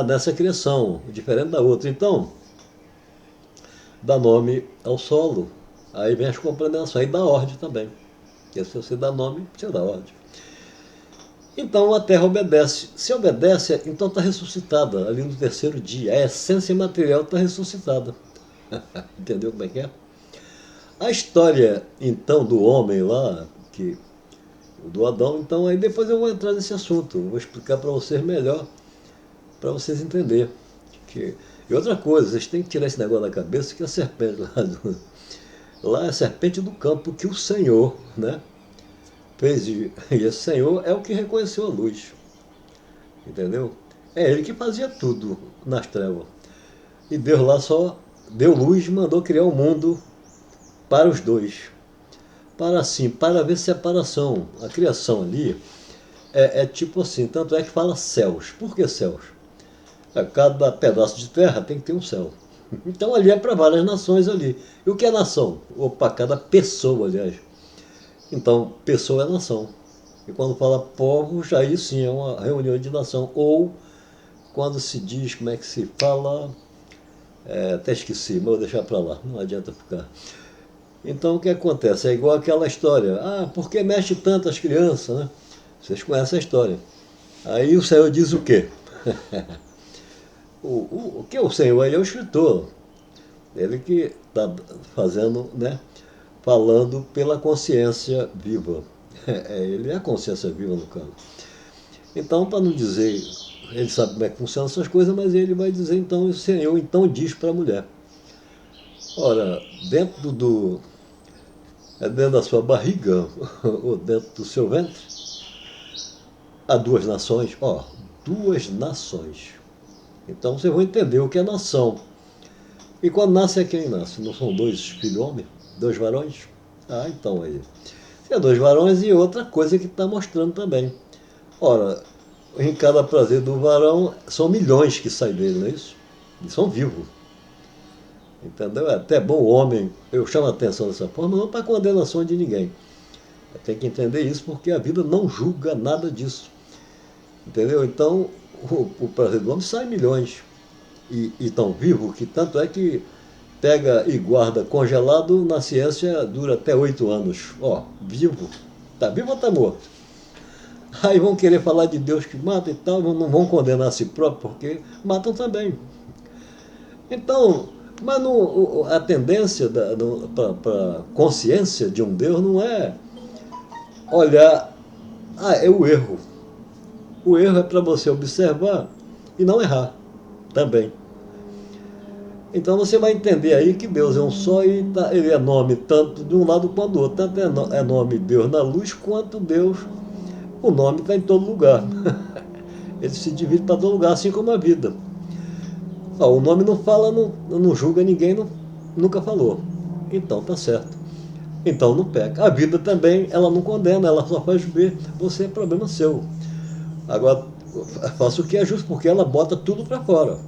nessa criação, diferente da outra. Então, dá nome ao solo. Aí vem as compreensões, aí dá ordem também. Porque se você dá nome, você dá ordem. Então a terra obedece. Se obedece, então está ressuscitada ali no terceiro dia. A essência material está ressuscitada. Entendeu como é que é? A história, então, do homem lá, do Adão, então aí depois eu vou entrar nesse assunto. Vou explicar para vocês melhor, para vocês entenderem. E outra coisa, vocês têm que tirar esse negócio da cabeça, que a serpente lá é a serpente do campo que o Senhor, né, fez. E esse Senhor é o que reconheceu a luz. Entendeu? É ele que fazia tudo nas trevas. E Deus lá só deu luz e mandou criar o mundo para os dois. para haver separação. A criação ali é tipo assim, tanto é que fala céus. Por que céus? Cada pedaço de terra tem que ter um céu. Então ali é para várias nações ali. E o que é nação? Opa, cada pessoa, aliás. Então, pessoa é nação. E quando fala povos, aí sim é uma reunião de nação. Ou quando se diz, como é que se fala? Até esqueci, mas vou deixar para lá, não adianta ficar. Então o que acontece? É igual aquela história. Ah, por que mexe tanto as crianças, né? Vocês conhecem a história. Aí o Senhor diz o quê? O que é o Senhor? Ele é o escritor. Ele que está fazendo, né? Falando pela consciência viva. Ele é a consciência viva no caso. Então, para não dizer, ele sabe como é que funcionam essas coisas, mas ele vai dizer então, o Senhor então diz para a mulher. Ora, dentro da sua barriga, ou dentro do seu ventre, há duas nações, duas nações. Então vocês vão entender o que é nação. E quando nasce é quem nasce? Não são dois filhos homens? Dois varões? Ah, então aí. É dois varões e outra coisa que está mostrando também. Ora, em cada prazer do varão, são milhões que saem dele, não é isso? E são vivos. Entendeu? É até bom o homem, eu chamo a atenção dessa forma, não para condenação de ninguém. Tem que entender isso porque a vida não julga nada disso. Entendeu? Então, o prazer do homem sai milhões. E tão vivo que tanto é que pega e guarda congelado, na ciência dura até 8 anos. Vivo. Está vivo ou está morto? Aí vão querer falar de Deus que mata e tal, não vão condenar a si próprio, porque matam também. Então, mas a tendência para a consciência de um Deus não é olhar, é o erro. O erro é para você observar e não errar também. Então você vai entender aí que Deus é um só e ele é nome tanto de um lado quanto do outro. Tanto é nome Deus na luz quanto Deus, o nome está em todo lugar. Ele se divide para todo lugar, assim como a vida. O nome não fala, não julga ninguém, nunca falou. Então tá certo. Então não peca. A vida também, ela não condena, ela só faz ver. Você é problema seu. Agora, faça o que é justo, porque ela bota tudo para fora.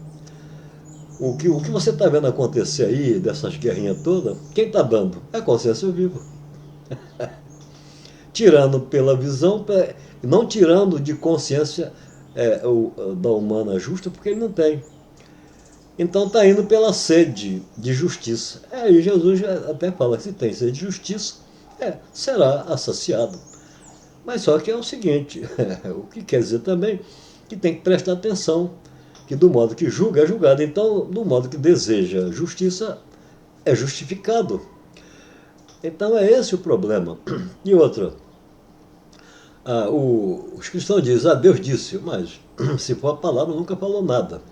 O que você está vendo acontecer aí, dessas guerrinhas todas, quem está dando? É a consciência viva. Tirando pela visão, não tirando de consciência da humana justa, porque ele não tem. Então está indo pela sede de justiça. E Jesus até fala que se tem sede de justiça, será saciado. Mas só que é o seguinte, o que quer dizer também que tem que prestar atenção, que do modo que julga é julgado. Então, do modo que deseja justiça, é justificado. Então é esse o problema. E outra, os cristãos dizem, Deus disse, mas se for a palavra, nunca falou nada.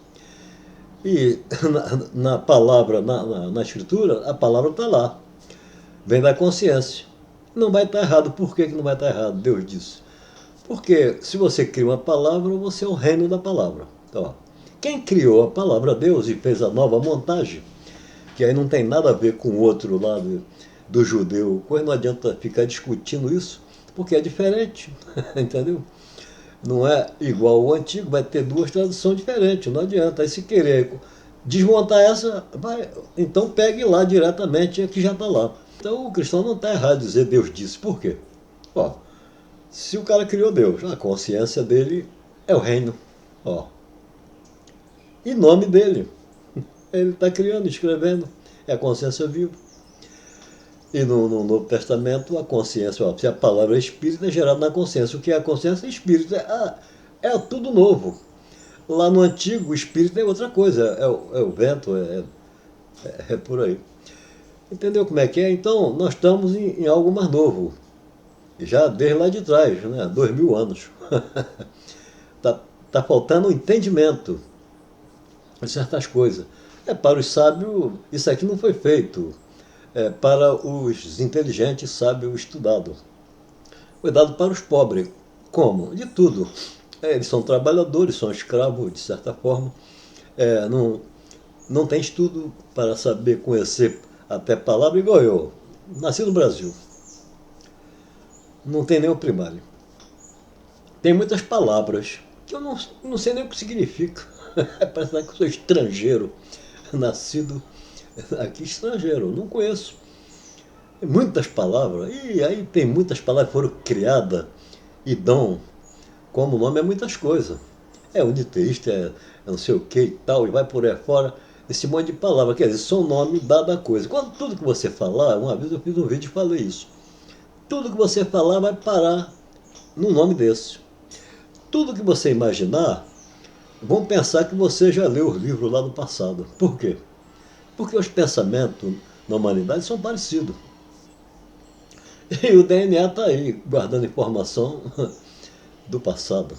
E na palavra, na escritura, a palavra está lá. Vem da consciência. Não vai estar errado. Por que não vai estar errado? Deus disse. Porque se você cria uma palavra, você é o reino da palavra. Então, quem criou a palavra Deus e fez a nova montagem, que aí não tem nada a ver com o outro lado do judeu, pois não adianta ficar discutindo isso, porque é diferente, entendeu? Não é igual ao antigo, vai ter duas traduções diferentes, não adianta. Aí se querer desmontar essa, então pegue lá diretamente a que já está lá. Então o cristão não está errado em dizer Deus disse. Por quê? Se o cara criou Deus, a consciência dele é o reino. E nome dele. Ele está criando, escrevendo. É a consciência viva. E no Novo Testamento, a consciência, se a palavra é espírito, é gerada na consciência. O que é a consciência? Espírito. É tudo novo. Lá no Antigo, o espírito é outra coisa. É o vento, é por aí. Entendeu como é que é? Então, nós estamos em algo mais novo. Já desde lá de trás, né? 2000 anos. Tá faltando um entendimento de certas coisas. Para os sábios, isso aqui não foi feito. Para os inteligentes, sábios, estudados. Foi dado para os pobres. Como? De tudo. Eles são trabalhadores, são escravos, de certa forma. Não tem estudo para saber conhecer até palavra igual eu. Nasci no Brasil. não tem nem o primário. Tem muitas palavras que eu não sei nem o que significa. Parece que eu sou estrangeiro, nascido aqui estrangeiro, não conheço. Muitas palavras, e aí tem muitas palavras que foram criadas e dão como nome a muitas coisas. É uniteísta, é não sei o que e tal, e vai por aí fora. Esse monte de palavras, quer dizer, são nome dado a coisa. Quando tudo que você falar, uma vez eu fiz um vídeo e falei isso. Tudo que você falar vai parar num nome desse. Tudo que você imaginar, vão pensar que você já leu os livros lá do passado. Por quê? Porque os pensamentos na humanidade são parecidos. E o DNA está aí, guardando informação do passado.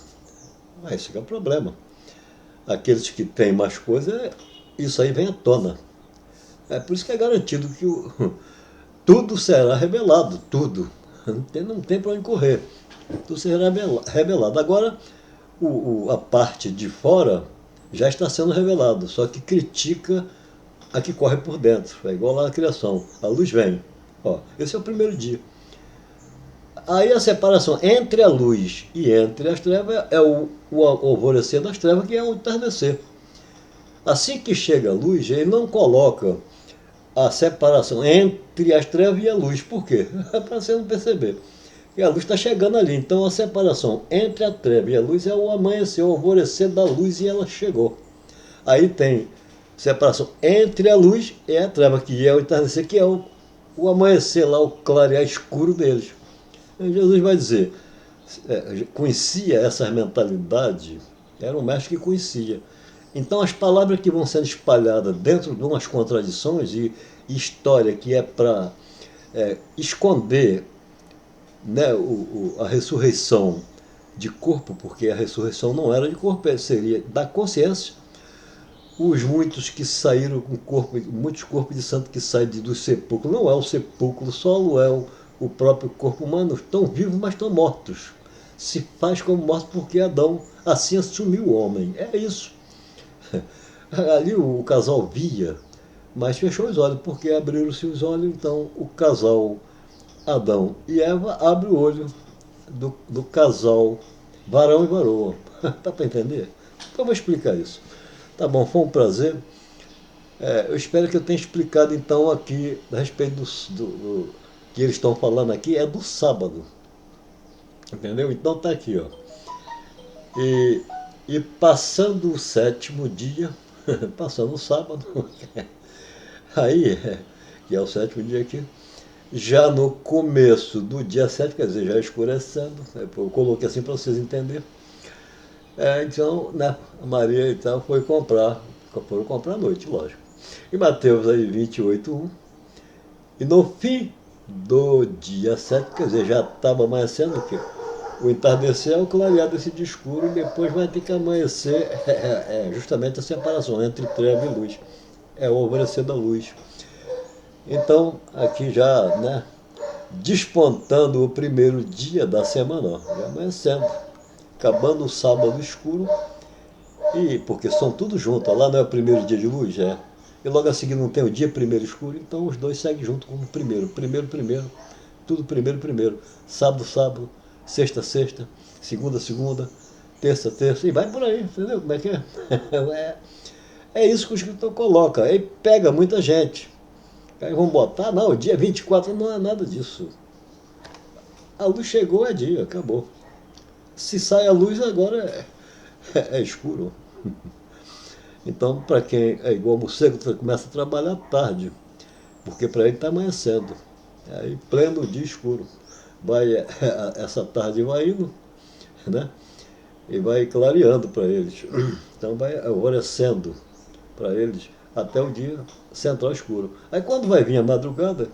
Esse que é o problema. Aqueles que têm mais coisa, isso aí vem à tona. É por isso que é garantido que tudo será revelado, tudo. Não tem para onde correr. Tudo será revelado. Agora, a parte de fora já está sendo revelado, só que critica a que corre por dentro. É igual lá na criação. A luz vem. Ó, esse é o primeiro dia. Aí a separação entre a luz e entre as trevas é o alvorecer das trevas, que é o entardecer. Assim que chega a luz, ele não coloca a separação entre as trevas e a luz. Por quê? É para você não perceber. E a luz está chegando ali. Então a separação entre a treva e a luz é o amanhecer, o alvorecer da luz, e ela chegou. Aí tem separação entre a luz e a treva, que é o entardecer, que é o amanhecer lá, o clarear escuro deles. E Jesus vai dizer, conhecia essas mentalidades, era um mestre que conhecia. Então as palavras que vão sendo espalhadas dentro de umas contradições e história que é para esconder, né, a ressurreição de corpo, porque a ressurreição não era de corpo, seria da consciência. Os muitos que saíram com corpo, muitos corpos de santo que saem do sepulcro, não é o sepulcro solo, é o próprio corpo humano, estão vivos, mas estão mortos. Se faz como mortos porque Adão assim assumiu o homem. É isso. Ali o casal via, mas fechou os olhos, porque abriram-se os olhos, então o casal Adão e Eva abre o olho do casal varão e varoa. Dá para entender? Então eu vou explicar isso. Tá bom, foi um prazer. Eu espero que eu tenha explicado então aqui a respeito do que eles estão falando aqui, é do sábado. Entendeu? Então tá aqui, ó. E passando o sétimo dia, passando o sábado, aí, que é o sétimo dia aqui, já no começo do dia 7, quer dizer, já escurecendo, eu coloquei assim para vocês entenderem. Então, né, a Maria e tal foram comprar à noite, lógico. E Mateus aí 28:1. E no fim do dia 7, quer dizer, já estava amanhecendo, que o entardecer é o clarear desse dia escuro, e depois vai ter que amanhecer, justamente a separação entre treva e luz. É o alvorecer da luz. Então, aqui já, né, despontando o primeiro dia da semana, ó, já amanhecendo, acabando o sábado escuro, e porque são tudo junto, lá não é o primeiro dia de luz, e logo a seguir não tem o dia primeiro escuro, então os dois seguem junto como primeiro, tudo primeiro, sábado, sexta, segunda, terça, e vai por aí, entendeu como é que é? É isso que o escritor coloca, aí pega muita gente. Aí vão botar, não, dia 24 não é nada disso. A luz chegou, é dia, acabou. Se sai a luz, agora é escuro. Então, para quem é igual morcego, começa a trabalhar tarde, porque para ele está amanhecendo. Aí, pleno dia escuro. Essa tarde vai indo, né? E vai clareando para eles. Então, vai alvorecendo para eles até o dia central escuro. Aí, quando vai vir a madrugada,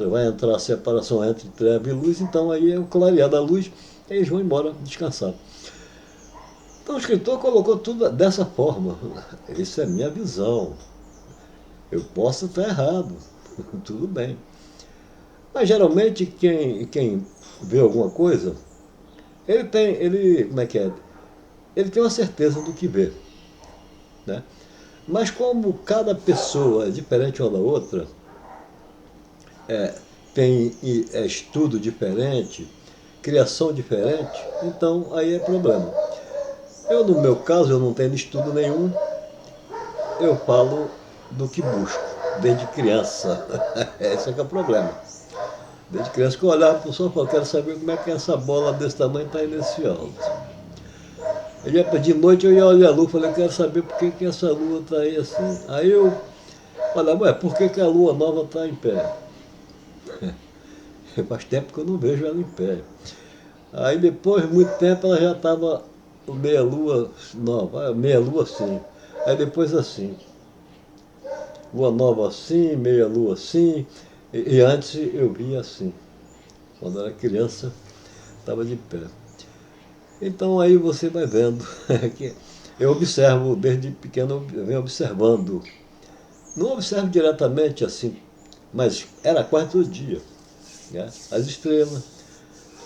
vai entrar a separação entre treva e luz, então aí é o clarear da luz, e eles vão embora descansar. Então o escritor colocou tudo dessa forma. Isso é minha visão. Eu posso estar errado, tudo bem. Mas geralmente quem vê alguma coisa, como é que é? Ele tem uma certeza do que vê, né? Mas como cada pessoa é diferente uma da outra, tem estudo diferente, criação diferente, então aí é problema. Eu, no meu caso, eu não tenho estudo nenhum, eu falo do que busco, desde criança. Esse é que é o problema. Desde criança que eu olhava para o sol e falava, quero saber como é que essa bola desse tamanho está aí nesse alto. De noite eu ia olhar a lua e falei, quero saber por que essa lua está aí assim. Aí eu falava, ué, por que a lua nova está em pé? Faz tempo que eu não vejo ela em pé. Aí depois de muito tempo ela já estava meia lua nova, meia lua assim. Aí depois assim, lua nova assim, meia lua assim. E antes eu via assim. Quando eu era criança, estava de pé. Então aí você vai vendo que eu observo, desde pequeno eu venho observando. Não observo diretamente assim, mas era quase todo dia. Né? As estrelas,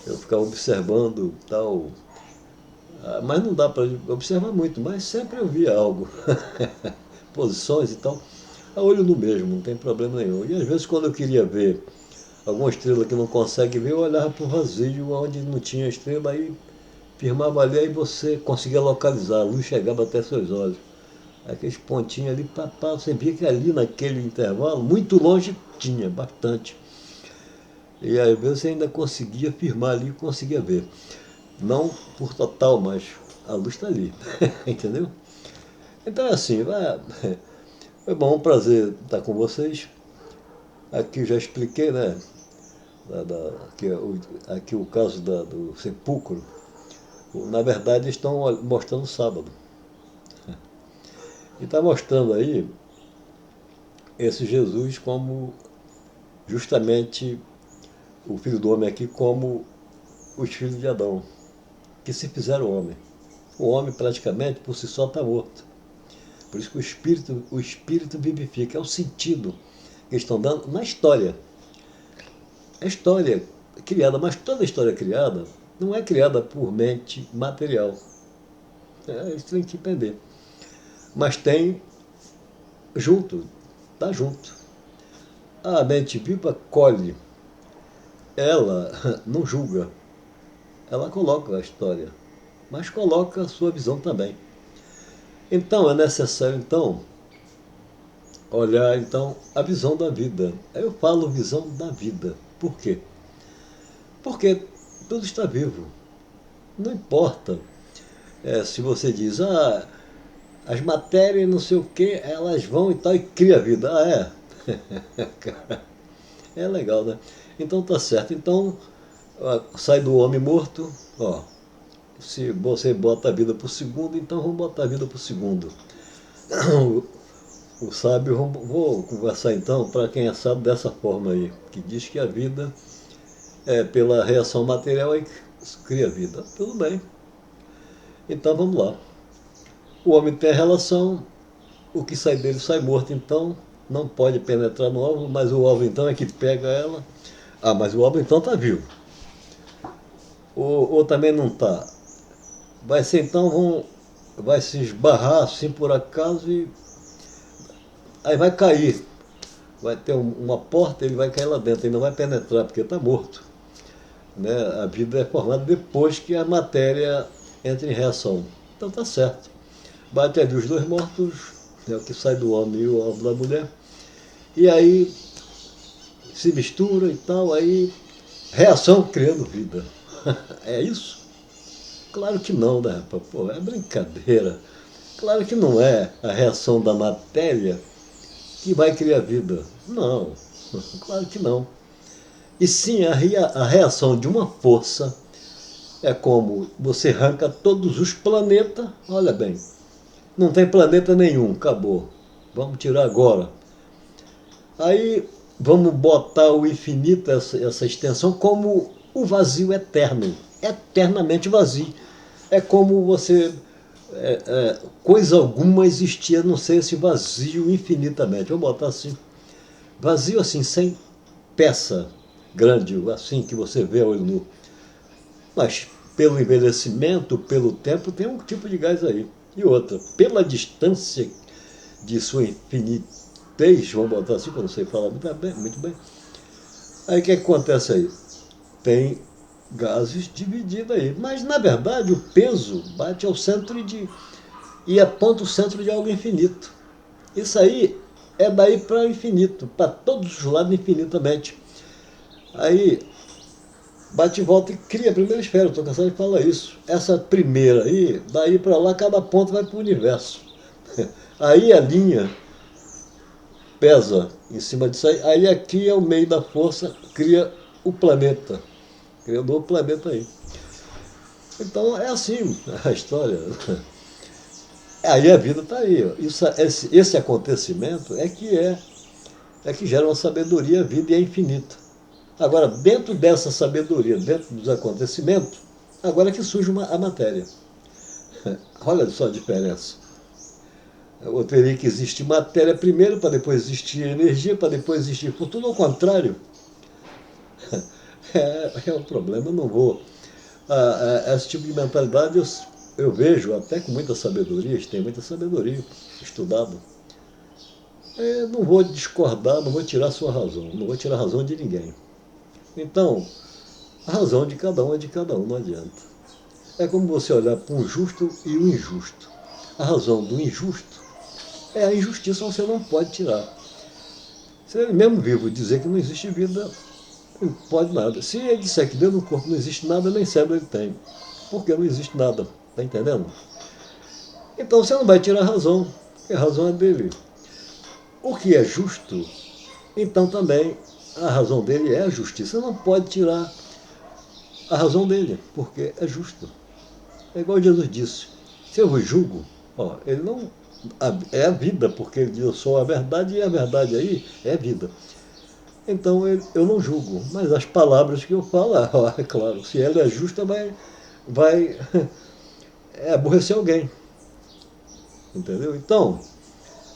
eu ficava observando tal. Mas não dá para observar muito, mas sempre eu via algo. Posições e tal. A olho nu mesmo, não tem problema nenhum. E às vezes quando eu queria ver alguma estrela que não consegue ver, eu olhava para o vazio onde não tinha estrela, aí firmava ali, aí você conseguia localizar, a luz chegava até seus olhos. Aqueles pontinhos ali, papá, você via que ali naquele intervalo, muito longe, tinha bastante. E às vezes você ainda conseguia firmar ali, conseguia ver. Não por total, mas a luz está ali, entendeu? Então é assim, foi bom, um prazer estar com vocês. Aqui já expliquei, né? Aqui o caso do sepulcro. Na verdade, estão mostrando sábado. E está mostrando aí esse Jesus como justamente o filho do homem aqui, como os filhos de Adão, que se fizeram homem. O homem praticamente por si só está morto. Por isso que o espírito vivifica, é o sentido que eles estão dando na história. A história criada, mas toda história criada não é criada por mente material. Isso tem que entender. Mas tem junto, está junto. A mente viva colhe, ela não julga, ela coloca a história, mas coloca a sua visão também. Então é necessário olhar a visão da vida. Eu falo visão da vida. Por quê? Porque tudo está vivo. Não importa se você diz, as matérias não sei o que, elas vão e tal, e cria vida. É legal, né? Então tá certo. Então, sai do homem morto, se você bota a vida por segundo, então vamos botar a vida por segundo. O sábio, vou conversar então para quem é sábio dessa forma aí, que diz que a vida pela reação material aí cria vida. Tudo bem. Então vamos lá. O homem tem a relação, o que sai dele sai morto, então não pode penetrar no óvulo, mas o óvulo então é que pega ela. Mas o óvulo então está vivo. Ou também não está. Vai ser então, vai se esbarrar assim por acaso e aí vai cair. Vai ter uma porta, ele vai cair lá dentro, ele não vai penetrar, porque está morto. Né? A vida é formada depois que a matéria entra em reação. Então está certo. Bate ali os dois mortos, o que sai do homem e o óvulo da mulher. E aí se mistura e tal, aí reação criando vida. É isso? Claro que não, né, rapaz? Pô, é brincadeira. Claro que não é a reação da matéria que vai criar vida. Não, claro que não. E sim, a reação de uma força é como você arranca todos os planetas, olha bem, não tem planeta nenhum, acabou. Vamos tirar agora. Aí vamos botar o infinito, essa extensão, como o vazio eterno, eternamente vazio. É como você, coisa alguma existia, não sei, esse vazio infinitamente. Vamos botar assim, vazio assim, sem peça grande, assim que você vê a olho nu. Mas pelo envelhecimento, pelo tempo, tem um tipo de gás aí. E outra, pela distância de sua infinitez, vamos botar assim, que eu não sei falar muito bem, Aí o que acontece aí? Tem gases divididos aí. Mas, na verdade, o peso bate ao centro e aponta o centro de algo infinito. Isso aí é daí para o infinito, para todos os lados infinitamente. Aí bate e volta e cria a primeira esfera. Estou cansado de falar isso. Essa primeira aí, daí para lá, cada ponto vai para o universo. Aí a linha pesa em cima disso aí. Aí aqui é o meio da força, cria o planeta. Cria um novo planeta aí. Então é assim a história. Aí a vida está aí. Isso, esse acontecimento é que gera uma sabedoria, a vida e é infinita. Agora, dentro dessa sabedoria, dentro dos acontecimentos, agora é que surge a matéria. Olha só a diferença. Ou teria que existir matéria primeiro, para depois existir energia, para depois existir. Por tudo ao contrário. É um problema, eu não vou. Esse tipo de mentalidade eu vejo até com muita sabedoria, tem muita sabedoria, estudado. Não vou discordar, não vou tirar sua razão, não vou tirar a razão de ninguém. Então, a razão de cada um é de cada um, não adianta. É como você olhar para um justo e um injusto. A razão do injusto é a injustiça, você não pode tirar. Se ele mesmo vivo dizer que não existe vida, não pode nada. Se ele disser que dentro do corpo não existe nada, nem cérebro ele tem. Porque não existe nada. Está entendendo? Então você não vai tirar a razão, porque a razão é dele. O que é justo, então também a razão dele é a justiça. Você não pode tirar a razão dele, porque é justo. É igual Jesus disse: se eu vos julgo, ó, ele não. É a vida, porque ele diz: eu sou a verdade, e a verdade aí é vida. Então eu não julgo, mas as palavras que eu falo, é claro, se ela é justa, vai aborrecer alguém. Entendeu? Então,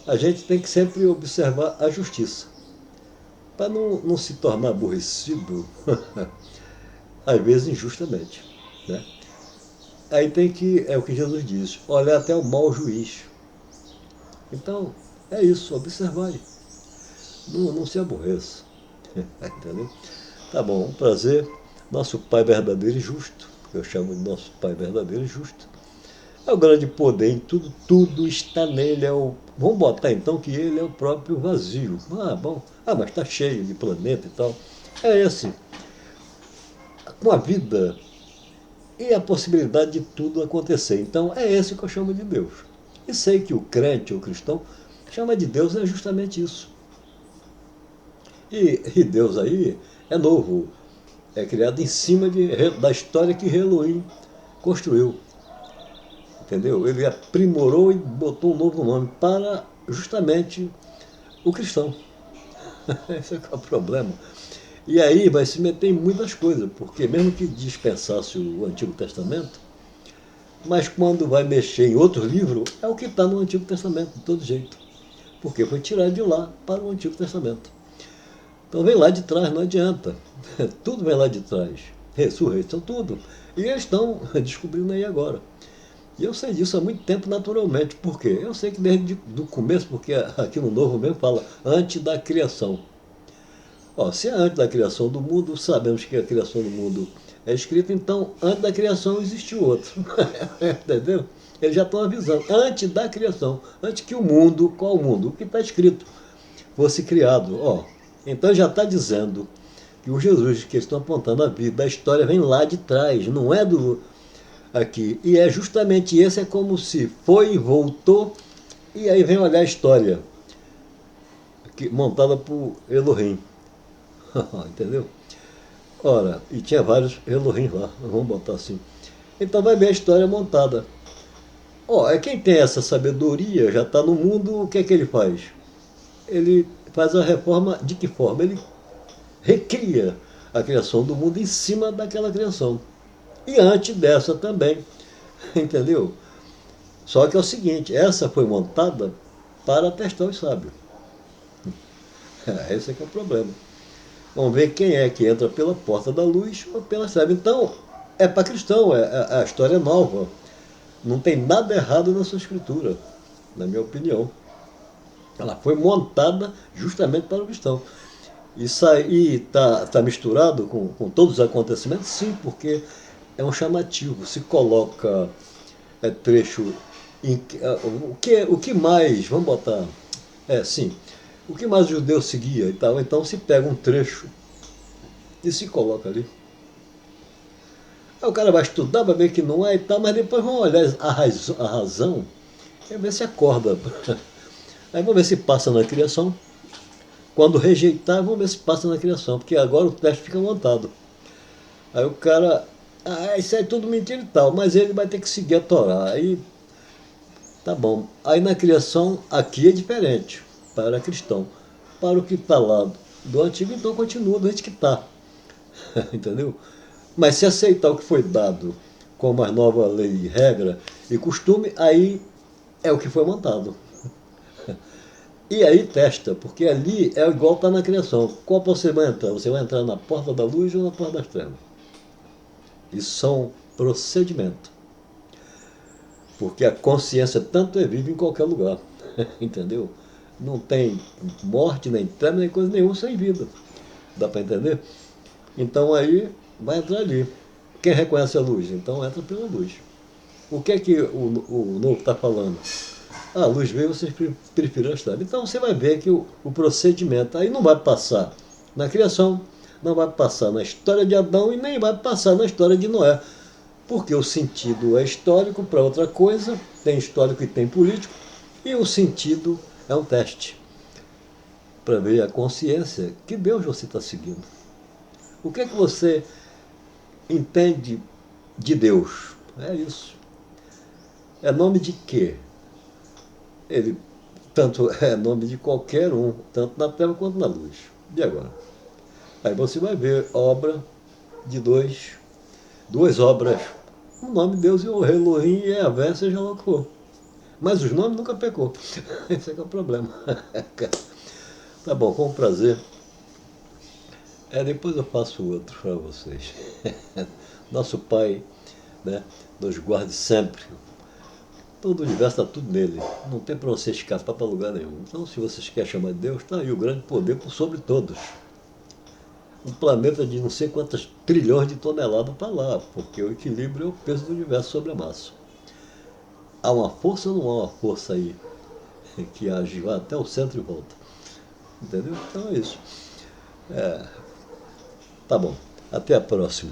a gente tem que sempre observar a justiça, para não se tornar aborrecido, às vezes injustamente. Né? Aí tem que, é o que Jesus diz, olhar até o mau juiz. Então, é isso, observar. Não se aborreça. Entendeu? Tá bom, um prazer. Nosso Pai verdadeiro e justo, que eu chamo de nosso Pai verdadeiro e justo, é o grande poder em tudo, tudo está nele. Vamos botar então que ele é o próprio vazio. Bom, mas está cheio de planeta e tal. É esse. Com a vida e a possibilidade de tudo acontecer. Então é esse que eu chamo de Deus. E sei que o crente ou cristão chama de Deus é justamente isso. E Deus aí é novo, é criado em cima da história que Elohim construiu. Entendeu? Ele aprimorou e botou um novo nome para justamente o cristão. Esse é o problema. E aí vai se meter em muitas coisas, porque mesmo que dispensasse o Antigo Testamento, mas quando vai mexer em outro livro, é o que está no Antigo Testamento, de todo jeito. Porque foi tirado de lá para o Antigo Testamento. Então vem lá de trás, não adianta. Tudo vem lá de trás. Ressurreição, tudo. E eles estão descobrindo aí agora. E eu sei disso há muito tempo naturalmente. Por quê? Eu sei que desde o começo, porque aqui no Novo mesmo fala antes da criação. Se é antes da criação do mundo, sabemos que a criação do mundo é escrita, então antes da criação existiu outro. Entendeu? Eles já estão avisando. Antes da criação, antes que o mundo, qual o mundo? O que está escrito fosse criado. Então já está dizendo que o Jesus que eles estão apontando a vida, a história vem lá de trás, não é do aqui. E é justamente esse, é como se foi e voltou, e aí vem olhar a história montada por Elohim. Entendeu? Ora, e tinha vários Elohim lá, vamos botar assim. Então vai ver a história montada. Quem tem essa sabedoria, já está no mundo, o que é que ele faz? Ele faz a reforma de que forma? Ele recria a criação do mundo em cima daquela criação. E antes dessa também, entendeu? Só que é o seguinte, essa foi montada para testar os sábios. Esse é que é o problema. Vamos ver quem é que entra pela porta da luz ou pela treva. Então, é para cristão, a história é nova. Não tem nada errado nessa escritura, na minha opinião. Ela foi montada justamente para o cristão. Isso aí tá misturado com todos os acontecimentos? Sim, porque é um chamativo. Se coloca trecho em, o que mais, vamos botar, sim, o que mais o judeu seguia e tal, então se pega um trecho e se coloca ali. Aí o cara vai estudar, vai ver que não é e tal, mas depois vão olhar a razão e ver se acorda. Aí vamos ver se passa na criação. Quando rejeitar, vamos ver se passa na criação, porque agora o teste fica montado. Aí o cara, isso aí é tudo mentira e tal, mas ele vai ter que seguir a Torá. Aí, tá bom. Aí na criação, aqui é diferente, para cristão. Para o que está lá do antigo, então continua do jeito que está. Entendeu? Mas se aceitar o que foi dado como a nova lei, regra e costume, aí é o que foi montado. E aí testa, porque ali é igual está na criação. Qual você vai entrar? Você vai entrar na porta da luz ou na porta das trevas? Isso são procedimentos. Porque a consciência tanto é viva em qualquer lugar. Entendeu? Não tem morte, nem treva, nem coisa nenhuma sem vida. Dá para entender? Então aí vai entrar ali. Quem reconhece a luz? Então entra pela luz. O que é que o novo está falando? A luz veio, vocês preferiram as trevas. Então você vai ver que o procedimento aí não vai passar na criação, não vai passar na história de Adão e nem vai passar na história de Noé. Porque o sentido é histórico para outra coisa, tem histórico e tem político, e o sentido é um teste para ver a consciência que Deus você está seguindo. O que é que você entende de Deus? É isso. É nome de quê? Ele tanto é nome de qualquer um, tanto na terra quanto na luz. E agora? Aí você vai ver obra de duas obras. O nome de Deus e o Elohim e a Vé, seja lá o que for. Mas os nomes nunca pecou. Esse é que é o problema. Tá bom, com prazer. Depois eu faço outro para vocês. Nosso Pai, né, nos guarde sempre. Todo o universo está tudo nele. Não tem para você escapar para lugar nenhum. Então, se vocês querem chamar de Deus, está aí o grande poder por sobre todos. Um planeta de não sei quantas trilhões de toneladas está lá, porque o equilíbrio é o peso do universo sobre a massa. Há uma força ou não há uma força aí que age vai até o centro e volta? Entendeu? Então é isso. Tá bom. Até a próxima.